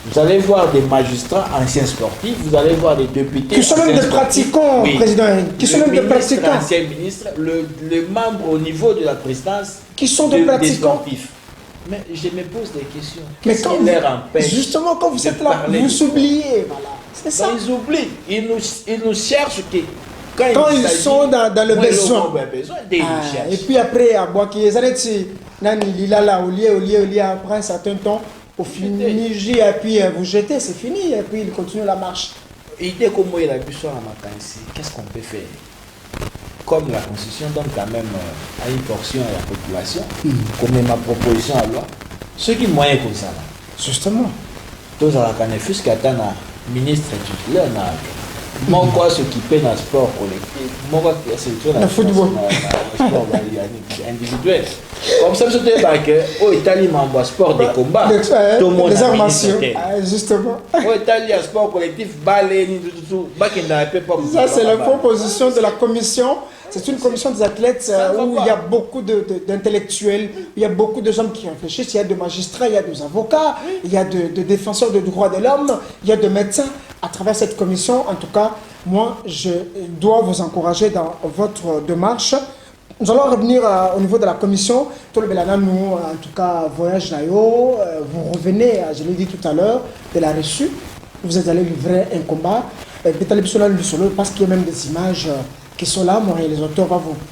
Vous allez voir des magistrats anciens sportifs, vous allez voir des députés. Qui sont même des pratiquants, oui. Président. Qui sont même des pratiquants. Anciens ministres, le membre au niveau de la présidence. Qui sont des pratiquants. Des sportifs. Mais je me pose des questions. Mais quand vous, empêche justement, quand vous êtes là, vous oubliez. Voilà. C'est ça. Ils oublient. Ils nous cherchent. Quand ils sont dans le besoin. Et puis après, à Boaki, ils arrêtent. Après un certain temps, au finish, et puis vous jetez, c'est fini. Et puis ils continuent la marche. Idée comme il a pu sur la matinée, qu'est-ce qu'on peut faire? Comme la Constitution donne quand même à une portion à la population, comme ma proposition à loi, ce qui est moyen comme ça. Justement. Tous à la canefus qui attend un ministre titulaire, moi quoi s'occuper dans le sport collectif, moi quoi s'occuper dans le football, sport individuel. Comme ça, je te dis que au Italie, m'envoie sport de combat, tout le monde les arts martiaux, justement. Au Italie, sport collectif, ballet, tout, ça c'est la proposition de la commission. C'est une commission des athlètes où il y a beaucoup d'intellectuels, il y a beaucoup de gens qui réfléchissent, il y a des magistrats, il y a des avocats, il y a des défenseurs des droits de l'homme, il y a des médecins. À travers cette commission, en tout cas, moi, je dois vous encourager dans votre démarche. Nous allons revenir au niveau de la commission. Tout le Belana, nous, en tout cas, voyage Nayo, vous revenez, je l'ai dit tout à l'heure, de la reçue. Vous êtes allé livrer un combat. Parce qu'il y a même des images qui sont là. Mon réalisateur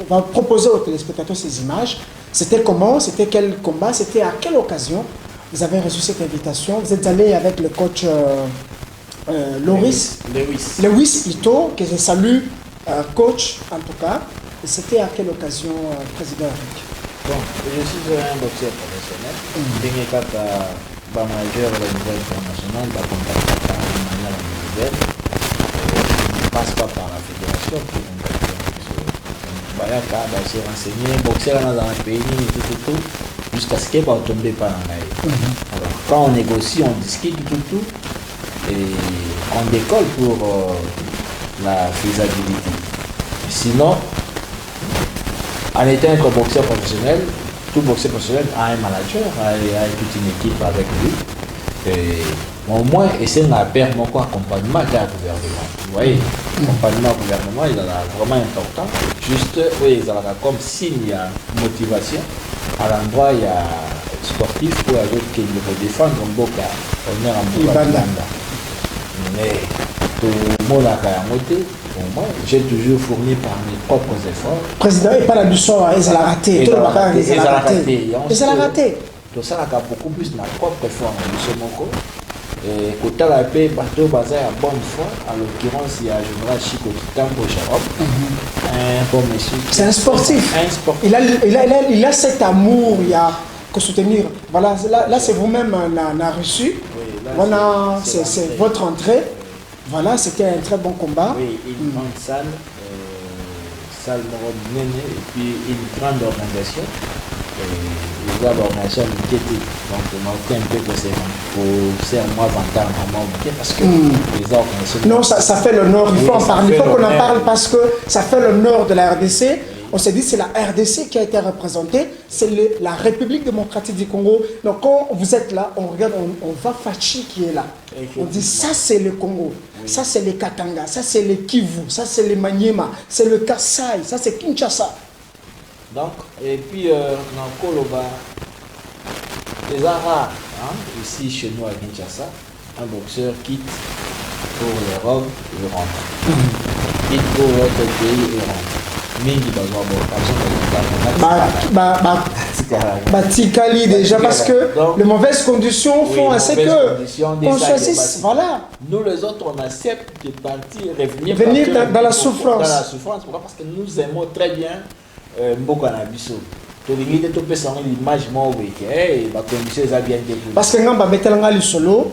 va proposer aux téléspectateurs ces images. C'était comment? C'était quel combat? C'était à quelle occasion vous avez reçu cette invitation? Vous êtes allé avec le coach Lewis Ito, que je salue, coach en tout cas. Et c'était à quelle occasion, Président Eric? Bon, je suis un boxeur professionnel. Dernier cas, manager au niveau international, contacté par une manière individuelle. Je ne passe pas par la fédération pour contacter un boxeur. Se renseigner, boxeur dans un pays, tout, jusqu'à ce qu'il va tomber par un mail. Alors, quand on négocie, on discute tout, et on décolle pour la faisabilité. Sinon, en étant un boxeur professionnel, tout boxeur professionnel a un manager, a toute une équipe avec lui. Et au moins, essayer de faire mon accompagnement avec le gouvernement. Vous voyez, l'accompagnement au gouvernement, il est vraiment important. Juste, oui, il a comme s'il y a motivation. À l'endroit, il y a sportif pour d'autres qui veulent défendre un boca, on est en boca. Mais tout le monde a moté. Pour moi, j'ai toujours fourni par mes propres efforts. Président, et pas la leçon, ils ont raté. Ils ont raté. Tout ça a beaucoup plus de ma propre effort. Et côté la paix, bateau basé à bonne foi. En l'occurrence, il y a Général Chico Kitambo Charop. Un bon monsieur. C'est un sportif. Il a cet amour, il y a que soutenir. Voilà, là c'est vous-même l'a reçu. Oui, voilà, c'est votre entrée. Voilà, c'était un très bon combat. Oui, une grande salle, salle Néné, et puis une grande organisation. Les organisations qui étaient donc on a un peu que c'est pour faire moi vantant vraiment parce que les organisations. Non, ça fait l'honneur, il faut en parler, il faut qu'on en parle parce que ça fait l'honneur de la RDC. On s'est dit c'est la RDC qui a été représentée, c'est la République démocratique du Congo. Donc quand vous êtes là, on regarde, on voit Fachi qui est là. On dit ça c'est le Congo, ça c'est les Katanga, ça c'est les Kivu, ça c'est les Maniema, c'est le Kassai, ça c'est Kinshasa. Donc, et puis dans Koloba, les Arabes, ici chez nous à Kinshasa, un boxeur quitte pour l'Europe et rentre. Quitte pour l'autre pays et rentre. Batikali déjà parce que donc, les mauvaises conditions font assez que on choisisse, voilà. Nous les autres, on accepte de partir, venir dans la souffrance. Dans la souffrance, pourquoi? Parce que nous aimons très bien Mboka Nabiso. L'image parce que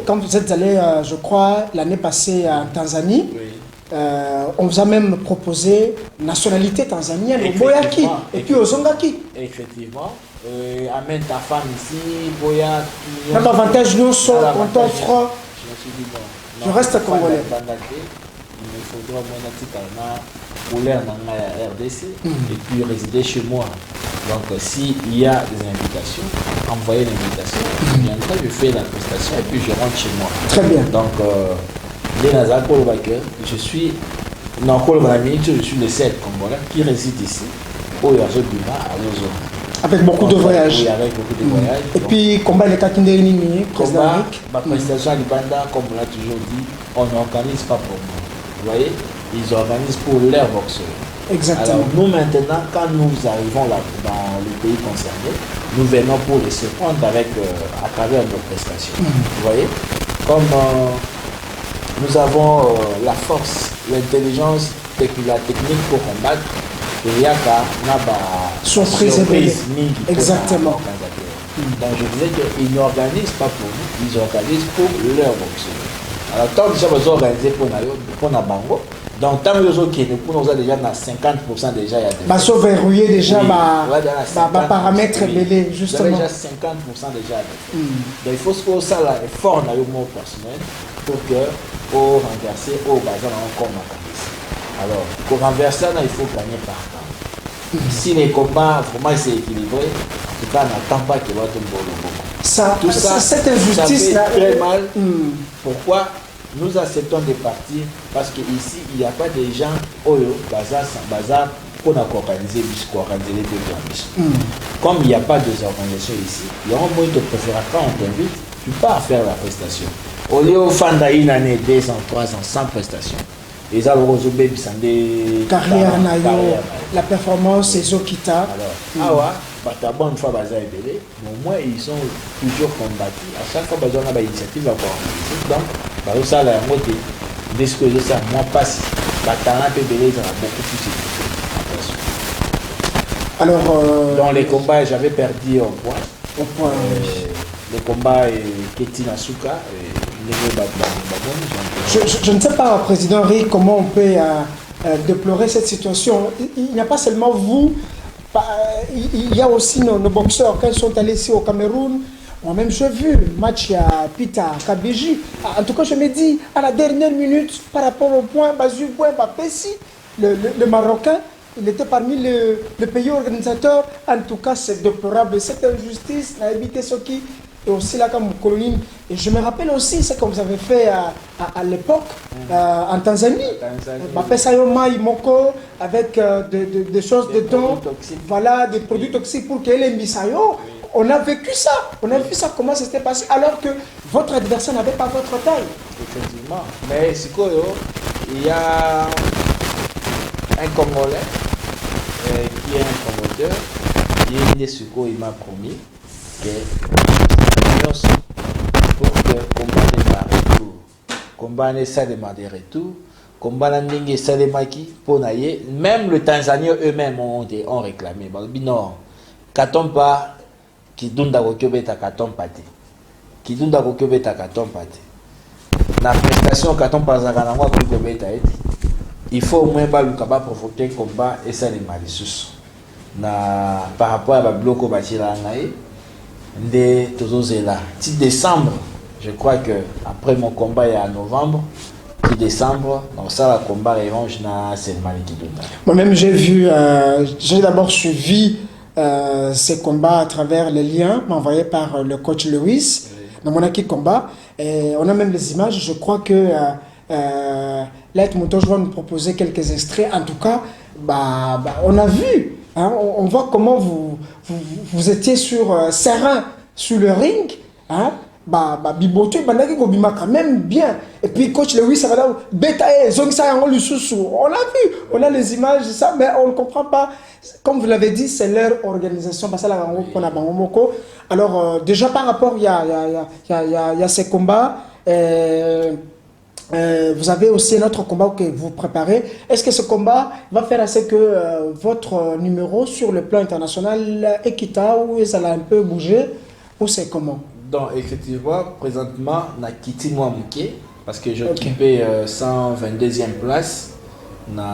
quand vous êtes allé, je crois, l'année passée en Tanzanie, oui. On vous a même proposé nationalité tanzanienne, au Boyaki, et puis au Zongaki. Effectivement. Amène ta femme ici, Boya. Même avantage, nous sommes, on t'offre. Je me suis dit, bon, je reste congolais. Il me faudra pour l'air dans la RDC et puis résider chez moi. Donc, s'il y a des invitations, envoyez l'invitation, je fais la prestation et puis je rentre chez moi. Très bien. Donc, je suis je suis le seul Congolais qui réside ici, au Yazobima, à Lozo. Avec beaucoup de voyages. Oui, avec beaucoup de voyages. Et puis, combat les Kakindérini, combat, ma prestation à Libanda, comme on l'a toujours dit, on n'organise pas pour nous. Vous voyez, ils organisent pour leurs boxeurs. Exactement. Alors, nous maintenant, quand nous arrivons là, dans les pays concernés, nous venons pour les surprendre avec, à travers nos prestations. Vous voyez, comme nous avons la force, l'intelligence, la technique pour combattre, il y a surprise. Exactement. Donc je disais qu'ils n'organisent pas pour nous, ils organisent pour leurs boxeurs. Alors tant que j'ai organisé pour Nabango, donc tant que nous avons déjà 50% déjà. Il y a des verrouiller déjà paramètres mêlés, justement. Déjà 50% déjà. Donc il faut que ça là est fort dans le mot personnel pour que pour renverser au bazar encore ma. Alors pour renverser il faut gagner par temps. Si les combats vraiment c'est équilibré, en tout cas on n'attend pas qu'il va tomber tout ça, cette injustice ça fait très mal. Pourquoi? Nous acceptons de partir parce qu'ici, il n'y a pas de gens Oyo, bazar, pour organiser les deux. Comme il n'y a pas de organisation ici, il y aura moins de préférence quand on t'invite, tu pars faire la prestation. Au lieu de faire une année, 2 ans, 3 ans, sans prestation. Les algorithmes des carrière, la performance, les Okita. Alors, bonne fois bazar est belé, mais au moins ils sont toujours combattus. À chaque fois, bazar a une initiative à organiser. Donc, ça la moitié de ce que je sais moi passe talent peut belé ça a beaucoup plus alors dans les combats j'avais perdu au point les combats Ketina Suka je ne sais pas président Rick comment on peut déplorer cette situation. Il n'y a pas seulement vous, il y a aussi nos boxeurs quand ils sont allés ici au Cameroun. Moi-même, j'ai vu le match à Pita, Kabiji. En tout cas, je me dis, à la dernière minute, par rapport au point, Bazu Pessi, le Marocain, il était parmi les pays organisateurs. En tout cas, c'est déplorable. Cette injustice n'a évité ce qui est aussi là comme colonie. Et je me rappelle aussi ce que vous avez fait à l'époque en Tanzanie. Bapesa Moko, avec des choses dedans, voilà, des produits toxiques pour qu'elle ait mis ça. On a vécu ça, on a vu ça, comment c'était passé, alors que votre adversaire n'avait pas votre taille. Effectivement. Mais il y a un Congolais qui est un promoteur, il m'a promis que pour que le combat démarre tout, combat ça démarre des retours, combat n'ingue ça démarque pour naïe, même le Tanzanien eux-mêmes ont réclamé. Non, Katompa Kidunda Kokobeta Katompate. Kidunda Kokobeta Katompate. La prestation Katompa Zaganangwa Kokobeta il faut au moins pas provoquer un combat et ça les malicieux. Par rapport à la bloco Bachirangaï, de Tozozela. 10 décembre, je crois que après mon combat est en novembre, 10 décembre, donc ça le combat revanche c'est le Mali Kidunda. Moi-même j'ai d'abord suivi ces combats à travers les liens envoyés par le coach Lewis dans mon acquis combat. Et on a même les images. Je crois que Laït Montoge va nous proposer quelques extraits. En tout cas, on a vu, hein, on voit comment vous étiez serein sur le ring. Hein, biboto bandaki kobima quand même bien. Et puis coach Lewis Sarada beta zongisa yango lususu. On l'a vu, on a les images ça, mais on ne comprend pas. Comme vous l'avez dit, c'est leur organisation. Alors déjà par rapport, il y a ces combats. Vous avez aussi un autre combat que vous préparez. Est-ce que ce combat va faire assez que votre numéro sur le plan international est quitta ou ça l'a un peu bougé ou c'est comment? Donc effectivement, présentement, on a quitté Mouamouké parce que j'occupais 122e place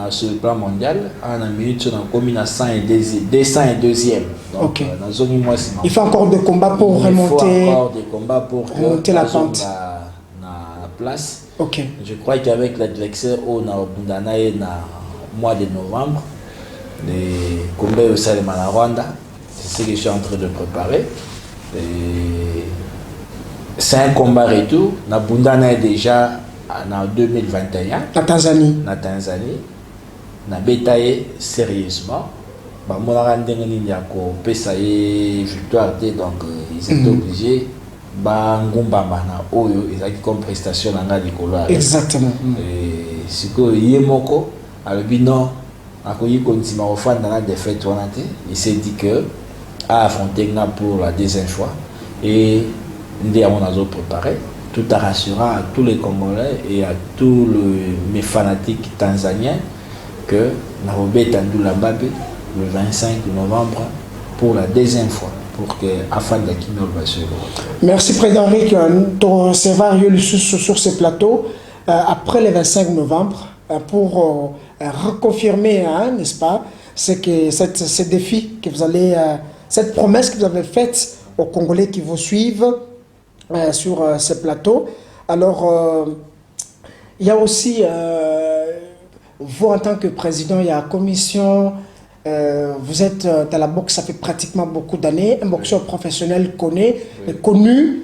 sur le plan mondial. En une minute, on a commis à 202e. Donc, il faut encore des combats pour remonter. Il faut encore des combats pour remonter la pente. La place. Okay. Je crois qu'avec l'adversaire au mois de novembre, les combats au Salema la Rwanda, c'est ce que je suis en train de préparer. C'est un combat retour. Na Bundana est déjà en 2021. La Tanzanie. Na Tanzanie. Na bétaillé sérieusement. Bah mon arrangement y a victoire donc ils étaient obligés. Bah ngumba na oyo ils ont comme prestation na ngali kolwa. Exactement. Et siko yemoko albino akoyi kontima ofanda na défaite wanate. Il s'est dit que à affronter pour la deuxième fois et nous avons préparé tout en rassurant à tous les Congolais et à tous mes fanatiques tanzaniens que nous avons tendu la Babé le 25 novembre pour la deuxième fois pour que afin de Merci Président Rick, ton recevoir sur ce plateau après le 25 novembre pour reconfirmer, n'est-ce pas, c'est que ce défi que vous allez cette promesse que vous avez faite aux Congolais qui vous suivent sur ce plateau. Alors, il y a aussi, vous en tant que président, il y a la commission, vous êtes dans la boxe, ça fait pratiquement beaucoup d'années, un boxeur professionnel connu,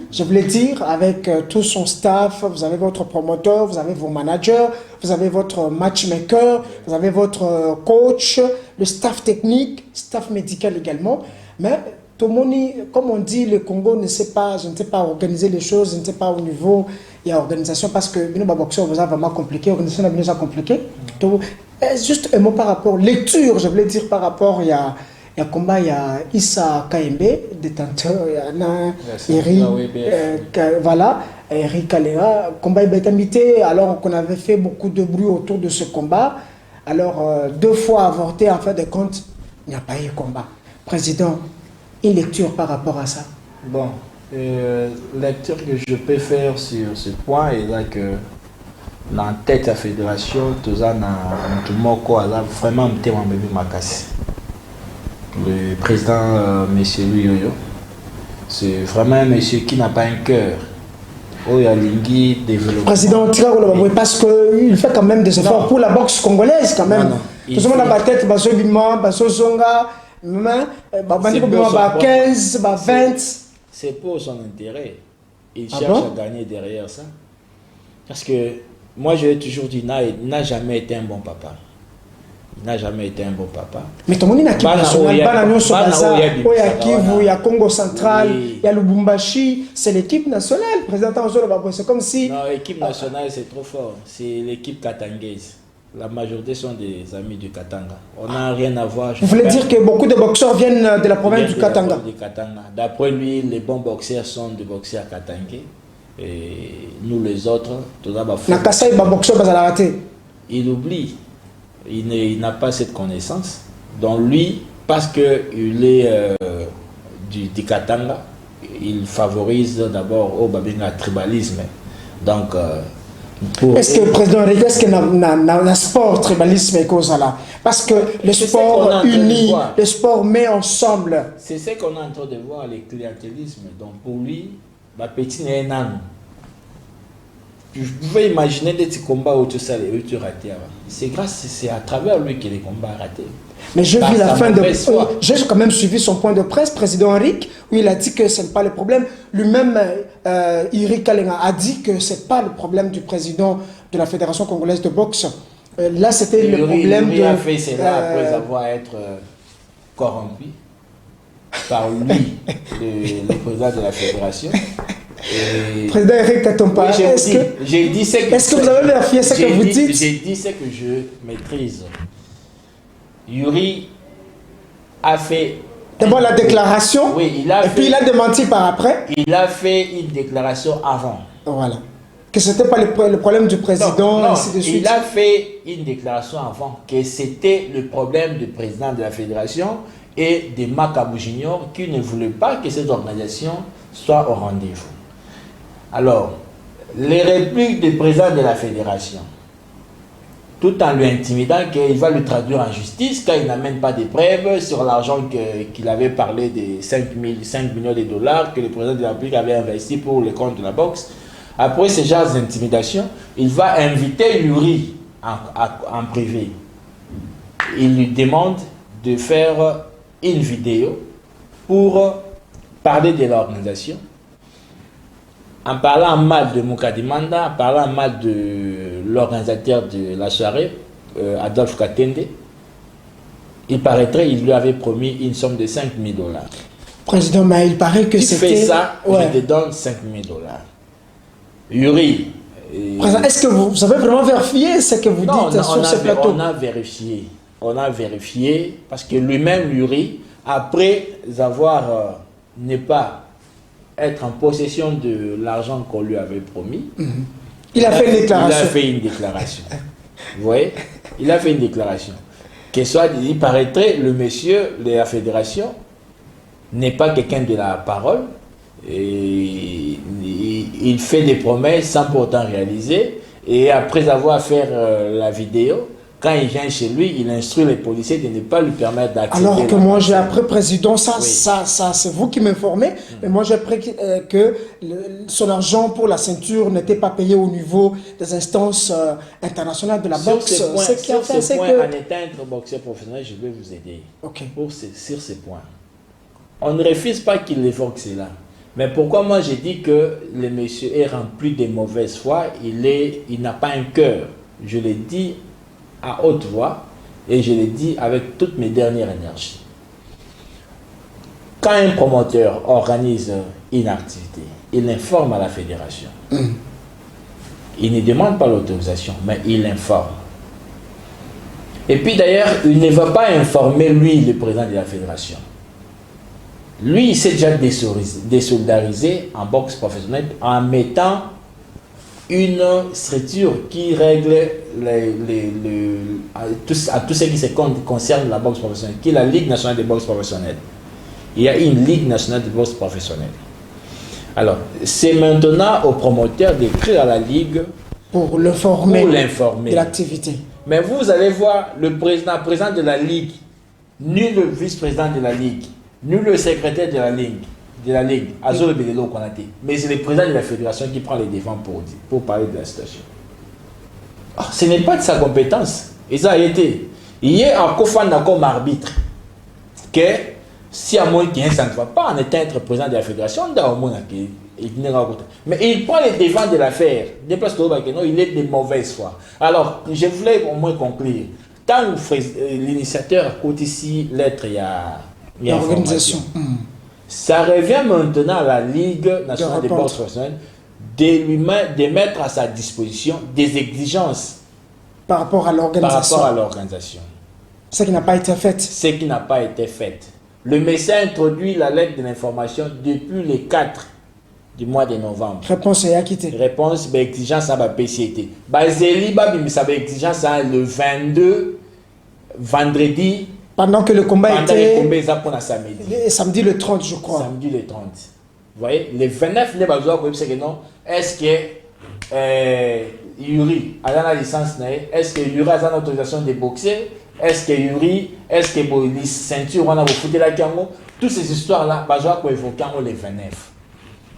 je voulais dire, avec tout son staff, vous avez votre promoteur, vous avez vos managers, vous avez votre matchmaker, vous avez votre coach, le staff technique, staff médical également. Mais Tomoni, comme on dit, le Congo ne sait pas, je ne sais pas organiser les choses, je ne sais pas au niveau, il y a organisation parce que le boxeur vous a vraiment compliqué, l'organisation a déjà compliqué. Juste un mot par rapport, lecture, je voulais dire par rapport, il y a combat, il y a Issa Kaembe, détenteur, il y a Eric, voilà, Eric Kalea, combat Ibetamité, alors qu'on avait fait beaucoup de bruit autour de ce combat. Alors, 2 fois avorté, en fin de compte, il n'y a pas eu combat. Président, une lecture par rapport à ça? Bon, lecture que je peux faire sur ce point est là que dans la tête de la fédération, tout ça, vraiment, le président, monsieur Yoyo, c'est vraiment un monsieur qui n'a pas un cœur. Président Tiragolo, parce qu'il fait quand même des efforts pour la boxe congolaise quand même. Tout le monde a la tête, Baso Bima, Baso Zonga, 15, 20. C'est pour son intérêt. Il cherche à gagner derrière ça. Parce que moi, je l'ai toujours dit, il n'a jamais été un bon papa. Il n'a jamais été un bon papa. Mais tout le monde n'a pas il y a Congo Central, il y a Lubumbashi, c'est l'équipe nationale. C'est comme si. Non, l'équipe nationale, c'est trop fort. C'est l'équipe katangaise. La majorité sont des amis du Katanga. On n'a rien à voir. Vous voulez dire que beaucoup de boxeurs viennent de la province du Katanga? D'après lui, les bons boxeurs sont des boxeurs katangais. Et nous, les autres, tout d'abord. Il oublie. Il n'a pas cette connaissance. Donc lui, parce qu'il est du Katanga, il favorise d'abord au babinga tribalisme. Donc, est-ce que le président Rick, est-ce que le sport tribalisme est cause là? Parce que le sport unit, le sport met ensemble. C'est ce qu'on est en train de voir, le clientélisme. Donc pour lui, ma petite n'est un âne. Je pouvais imaginer des petits combats où tu raté. C'est à travers lui que les combats ratés. Mais je vis la fin de. J'ai quand même suivi son point de presse, président Henrik, où il a dit que ce n'est pas le problème. Lui-même, Eric Kalenga, a dit que ce n'est pas le problème du président de la Fédération congolaise de boxe. Là, c'était le problème Il a fait cela après avoir été corrompu par lui, le président de la Fédération. Président Eric Katompa, oui, j'ai dit ce que... Est-ce que vous avez vérifié ce que vous dites? J'ai dit ce que je maîtrise. Yuri a fait... D'abord la déclaration, oui, puis il a démenti par après. Il a fait une déclaration avant. Voilà. Que ce n'était pas le problème du président, non, ainsi de suite. Il a fait une déclaration avant que c'était le problème du président de la fédération et de Macabou Junior qui ne voulait pas que cette organisation soit au rendez-vous. Alors, les répliques du président de la fédération, tout en lui intimidant qu'il va le traduire en justice car il n'amène pas de preuves sur l'argent qu'il avait parlé de 5 millions de dollars que le président de la République avait investi pour le compte de la boxe. Après ces genres d'intimidations, il va inviter Yuri en privé. Il lui demande de faire une vidéo pour parler de l'organisation. En parlant mal de Moukadimanda, en parlant mal de l'organisateur de la soirée, Adolphe Katende, il paraîtrait qu'il lui avait promis une somme de 5 000 dollars. Président, mais il paraît que c'était... Tu fais ça, ouais. Je te donne 5 000 dollars. Yuri. Est-ce que vous avez vraiment vérifié ce que vous dites sur ce plateau? On a vérifié parce que lui-même, Yuri, après avoir ne pas être en possession de l'argent qu'on lui avait promis, il a fait une déclaration. Il a fait une déclaration. Vous voyez? Il a fait une déclaration. Il paraîtrait, le monsieur de la fédération n'est pas quelqu'un de la parole. Et il fait des promesses sans pourtant réaliser. Et après avoir fait la vidéo, quand il vient chez lui, il instruit les policiers de ne pas lui permettre d'accéder. Alors que moi j'ai appris, président, ça oui. C'est vous qui m'informez, mais moi j'ai appris que son argent pour la ceinture n'était pas payé au niveau des instances internationales de la boxe. Ce qui a fait, c'est que... En étant un boxeur professionnel, je vais vous aider. Okay. Sur ces points. On ne refuse pas qu'il évoque cela. Mais pourquoi moi j'ai dit que le monsieur est rempli de mauvaise foi, il n'a pas un cœur. Je l'ai dit à haute voix et je l'ai dit avec toutes mes dernières énergies. Quand un promoteur organise une activité, il informe à la fédération. Il ne demande pas l'autorisation, mais il informe. Et puis d'ailleurs, il ne va pas informer lui, le président de la fédération. Lui, il s'est déjà désolidarisé en boxe professionnelle en mettant une structure qui règle à tout ce qui concerne la boxe professionnelle, qui est la Ligue nationale de boxe professionnelle. Il y a une Ligue nationale de boxe professionnelle. Alors, c'est maintenant au promoteur d'écrire à la Ligue pour l'informer de l'activité. Mais vous allez voir le président de la Ligue, ni le vice-président de la Ligue, ni le secrétaire de la Ligue, Azor Belelo Konate, mais c'est le président de la fédération qui prend les devants pour parler de la situation. Ce n'est pas de sa compétence. Et ça a été. Il y a un cofan comme arbitre que si à moins qu'il ça ne va pas en étant être président de la fédération, mais il prend les devants de l'affaire. Il est de mauvaise foi. Alors, je voulais au moins conclure. Tant l'initiateur côté ici, l'être, il y a l'organisation. Ça revient maintenant à la Ligue nationale des boxe professionnelles de mettre à sa disposition des exigences par rapport à l'organisation. Ce qui n'a pas été fait. Ce qui n'a pas été fait. Le médecin introduit la lettre de l'information depuis le 4 du mois de novembre. Réponse est acquittée. Réponse, exigence à la PCT. Zéli, exigence le 22, vendredi. Pendant que le combat était... samedi le 30, je crois. Samedi le 30. Vous voyez, le 29, est-ce que Yuri a la licence? Est-ce que Yuri a l'autorisation de boxer? Est-ce que Yuri, est-ce que les ceintures, on a foutu la Kango? Toutes ces histoires-là, je vais évoquer le 29.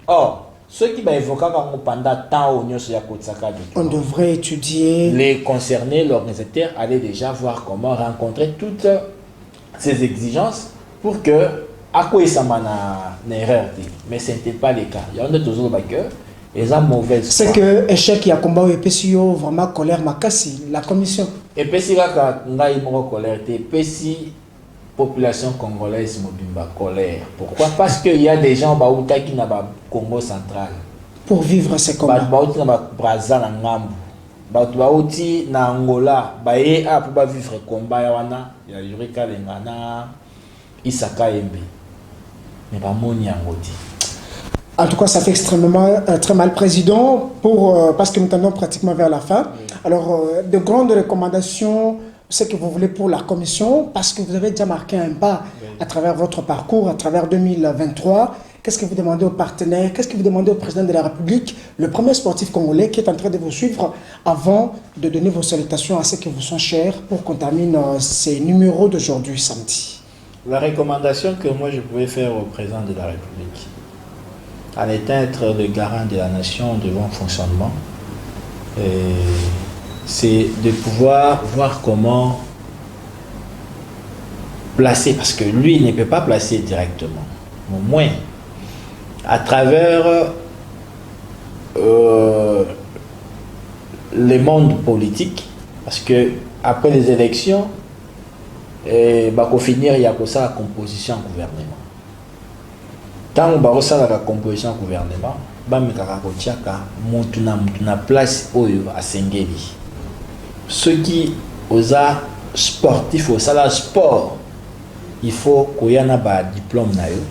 Or, ceux qui vont évoquer pendant tant on devrait étudier. Les concernés, l'organisateur, allait déjà voir comment rencontrer toutes ces exigences pour que à quoi ça m'a une erreur. Mais ce n'était pas le cas. Il y en a toujours backer. Ils ont mauvaise foi. C'est que échec qui a combat au PCO vraiment colère makasi la commission. Et puis quand on a eu colère, puis population congolaise mobimba colère. Pourquoi? Parce qu'il y a des gens qui n'ont pas Congo central. pour vivre ces combats? Bauti na Brazza na ngambu. Bauti na Angola. Baye a pour vivre combat ya wana ya Yurika Lengana Isaka Embe. Mais pas moni angoti. En tout cas, ça fait extrêmement très mal, Président, parce que nous tendons pratiquement vers la fin. Oui. Alors, de grandes recommandations, ce que vous voulez pour la Commission, parce que vous avez déjà marqué un pas à travers votre parcours, à travers 2023. Qu'est-ce que vous demandez aux partenaires? Qu'est-ce que vous demandez au Président de la République, le premier sportif congolais qui est en train de vous suivre, avant de donner vos salutations à ceux qui vous sont chers pour qu'on termine ces numéros d'aujourd'hui, samedi? La recommandation que moi je pouvais faire au Président de la République, en étant être le garant de la nation de bon fonctionnement, c'est de pouvoir voir comment placer, parce que lui il ne peut pas placer directement, au moins à travers le monde politique, parce que après les élections, il va finir il y a ça la composition gouvernement. Tant que la composition gouvernement, na place oyo à Sengeli. Ceux qui osent sportif, au sala sport, il faut qu'il y ait un diplôme nayo,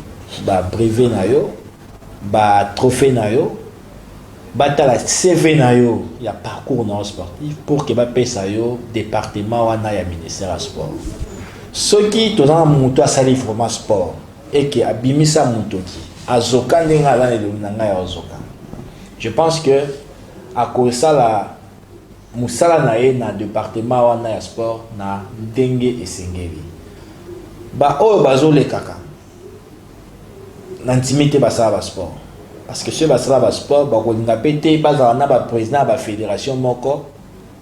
ba brevet nayo, ba trophée nayo, ba la CV nayo, il y a parcours non sportif pour que ba pesa yo département wana ya ministère à sport. Ceux qui toza muto asali vraiment sport et qui abimisa muto ki azoka ndenga la nanga ya azoka. Je pense que à cause ça la musala na ye na département wana ya sport na ndenge esengeli. Ba oyo bazole kaka. L'intimité basala ba sport. Parce que ceux basala ba sport ba ko linga pété bazala na ba président ba fédération moko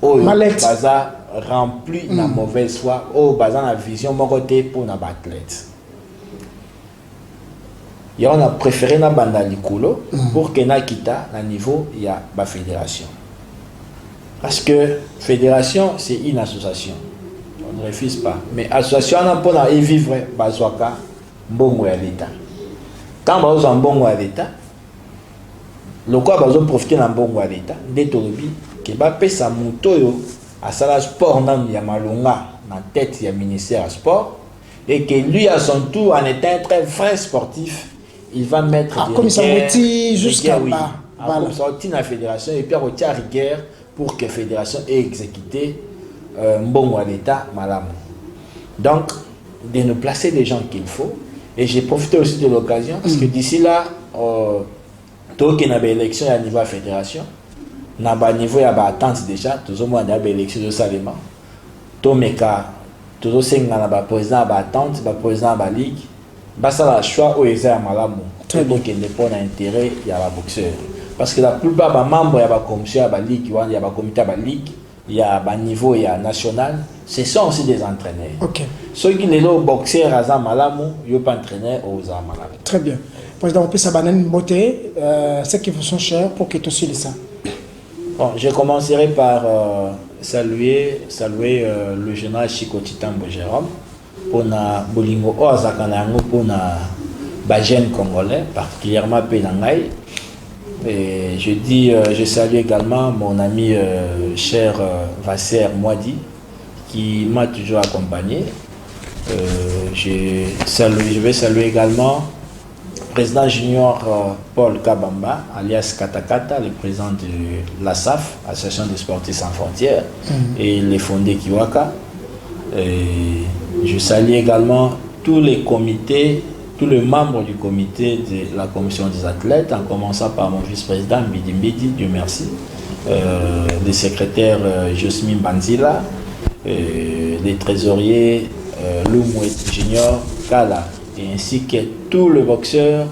oyo baza rempli na mauvaise foi oyo baza na vision moko te pour na ba athlète. Et on a préféré na banda likolo pour que na kita na niveau ya ba fédération. Parce que fédération c'est une association. On ne refuse pas. Mais association on a pour y vivre bazwaka mbongo ya l'état. Quand bazo mbongo ya l'état, le quoi bazo profiter na mbongo ya l'état, ndeto lobi ke ba pesa muto yo asala sport na ya malonga na tête ya ministère à sport et que lui à son tour en étant un très vrai sportif, il va mettre comme ça jusqu'à bas. Comme ça la fédération et puis à rigueur pour que la fédération ait exécuté mbongo à l'état malamu. Donc de nous placer les gens qu'il faut. Et j'ai profité aussi de l'occasion parce que d'ici là, tout qu'il y a une élection à niveau de la fédération, na ba niveau ya ba attente déjà, tout le monde a une élection de Salema. Tout meka, tout le monde a ba président ba attente, ba président ba ligue. Bah ça la choix au exercice malamu. Très bien qu'il ne pas d'intérêt il y a ba boxeur. Parce que la plupart des membres, il y a des commissions, il y a des ligues, il y a des comités, il y a des niveaux, il y a national. Ce sont aussi des entraîneurs. Okay. Ceux qui sont boxeurs à Zamalamu, ils ne sont pas entraîneurs aux Zamalamu. Très bien. Président, on peut s'abonner une beauté, ceux qui vous sont chers pour que tu suives ça. Bon, je commencerai par saluer le général Chikoti Tambo Jérôme pour na bolingo Oazakanayango pour na Bajen congolais, particulièrement Penangaï. Et je salue également mon ami cher Vasser Moadi qui m'a toujours accompagné. Je vais saluer également le président junior Paul Kabamba, alias Katakata, le président de l'ASAF, Association des sportifs sans frontières, et les fondés Kiwaka. Et je salue également tous les comités, tous les membres du comité de la commission des athlètes, en commençant par mon vice-président Mbidi Mbidi, Dieu merci, les secrétaires Josmine Banzila, les trésoriers Lumwe Junior, Kala, et ainsi que tous les boxeurs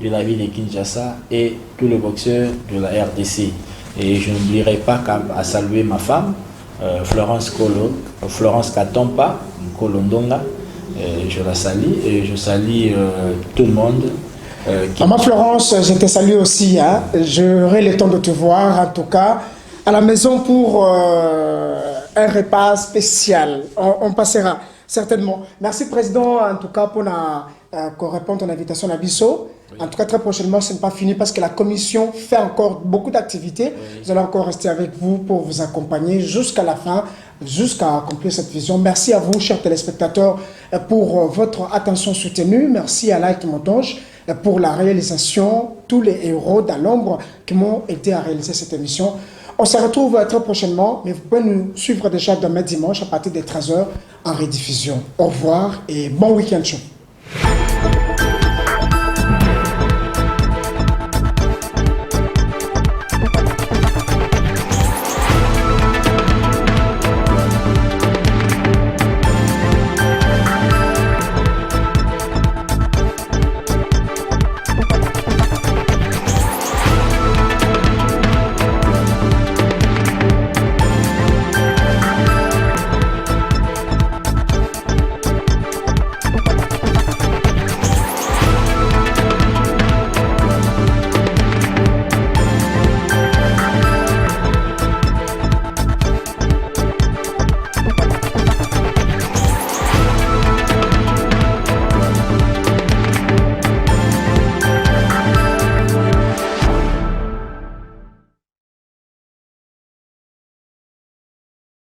de la ville de Kinshasa et tous les boxeurs de la RDC. Et je n'oublierai pas à saluer ma femme, Florence Katompa, Kolondonga. Je la salue et je salue tout le monde. Maman Florence, je te salue aussi. Hein. J'aurai le temps de te voir, en tout cas, à la maison pour un repas spécial. On passera certainement. Merci, Président, en tout cas, pour qu'on réponde à l'invitation à Bisso. En tout cas, très prochainement, ce n'est pas fini parce que la commission fait encore beaucoup d'activités. Nous allons encore rester avec vous pour vous accompagner jusqu'à la fin, jusqu'à accomplir cette vision. Merci à vous, chers téléspectateurs, pour votre attention soutenue. Merci à Light Montage pour la réalisation, tous les héros dans l'ombre qui m'ont aidé à réaliser cette émission. On se retrouve très prochainement, mais vous pouvez nous suivre déjà demain dimanche à partir des 13h en rediffusion. Au revoir et bon week-end chaud.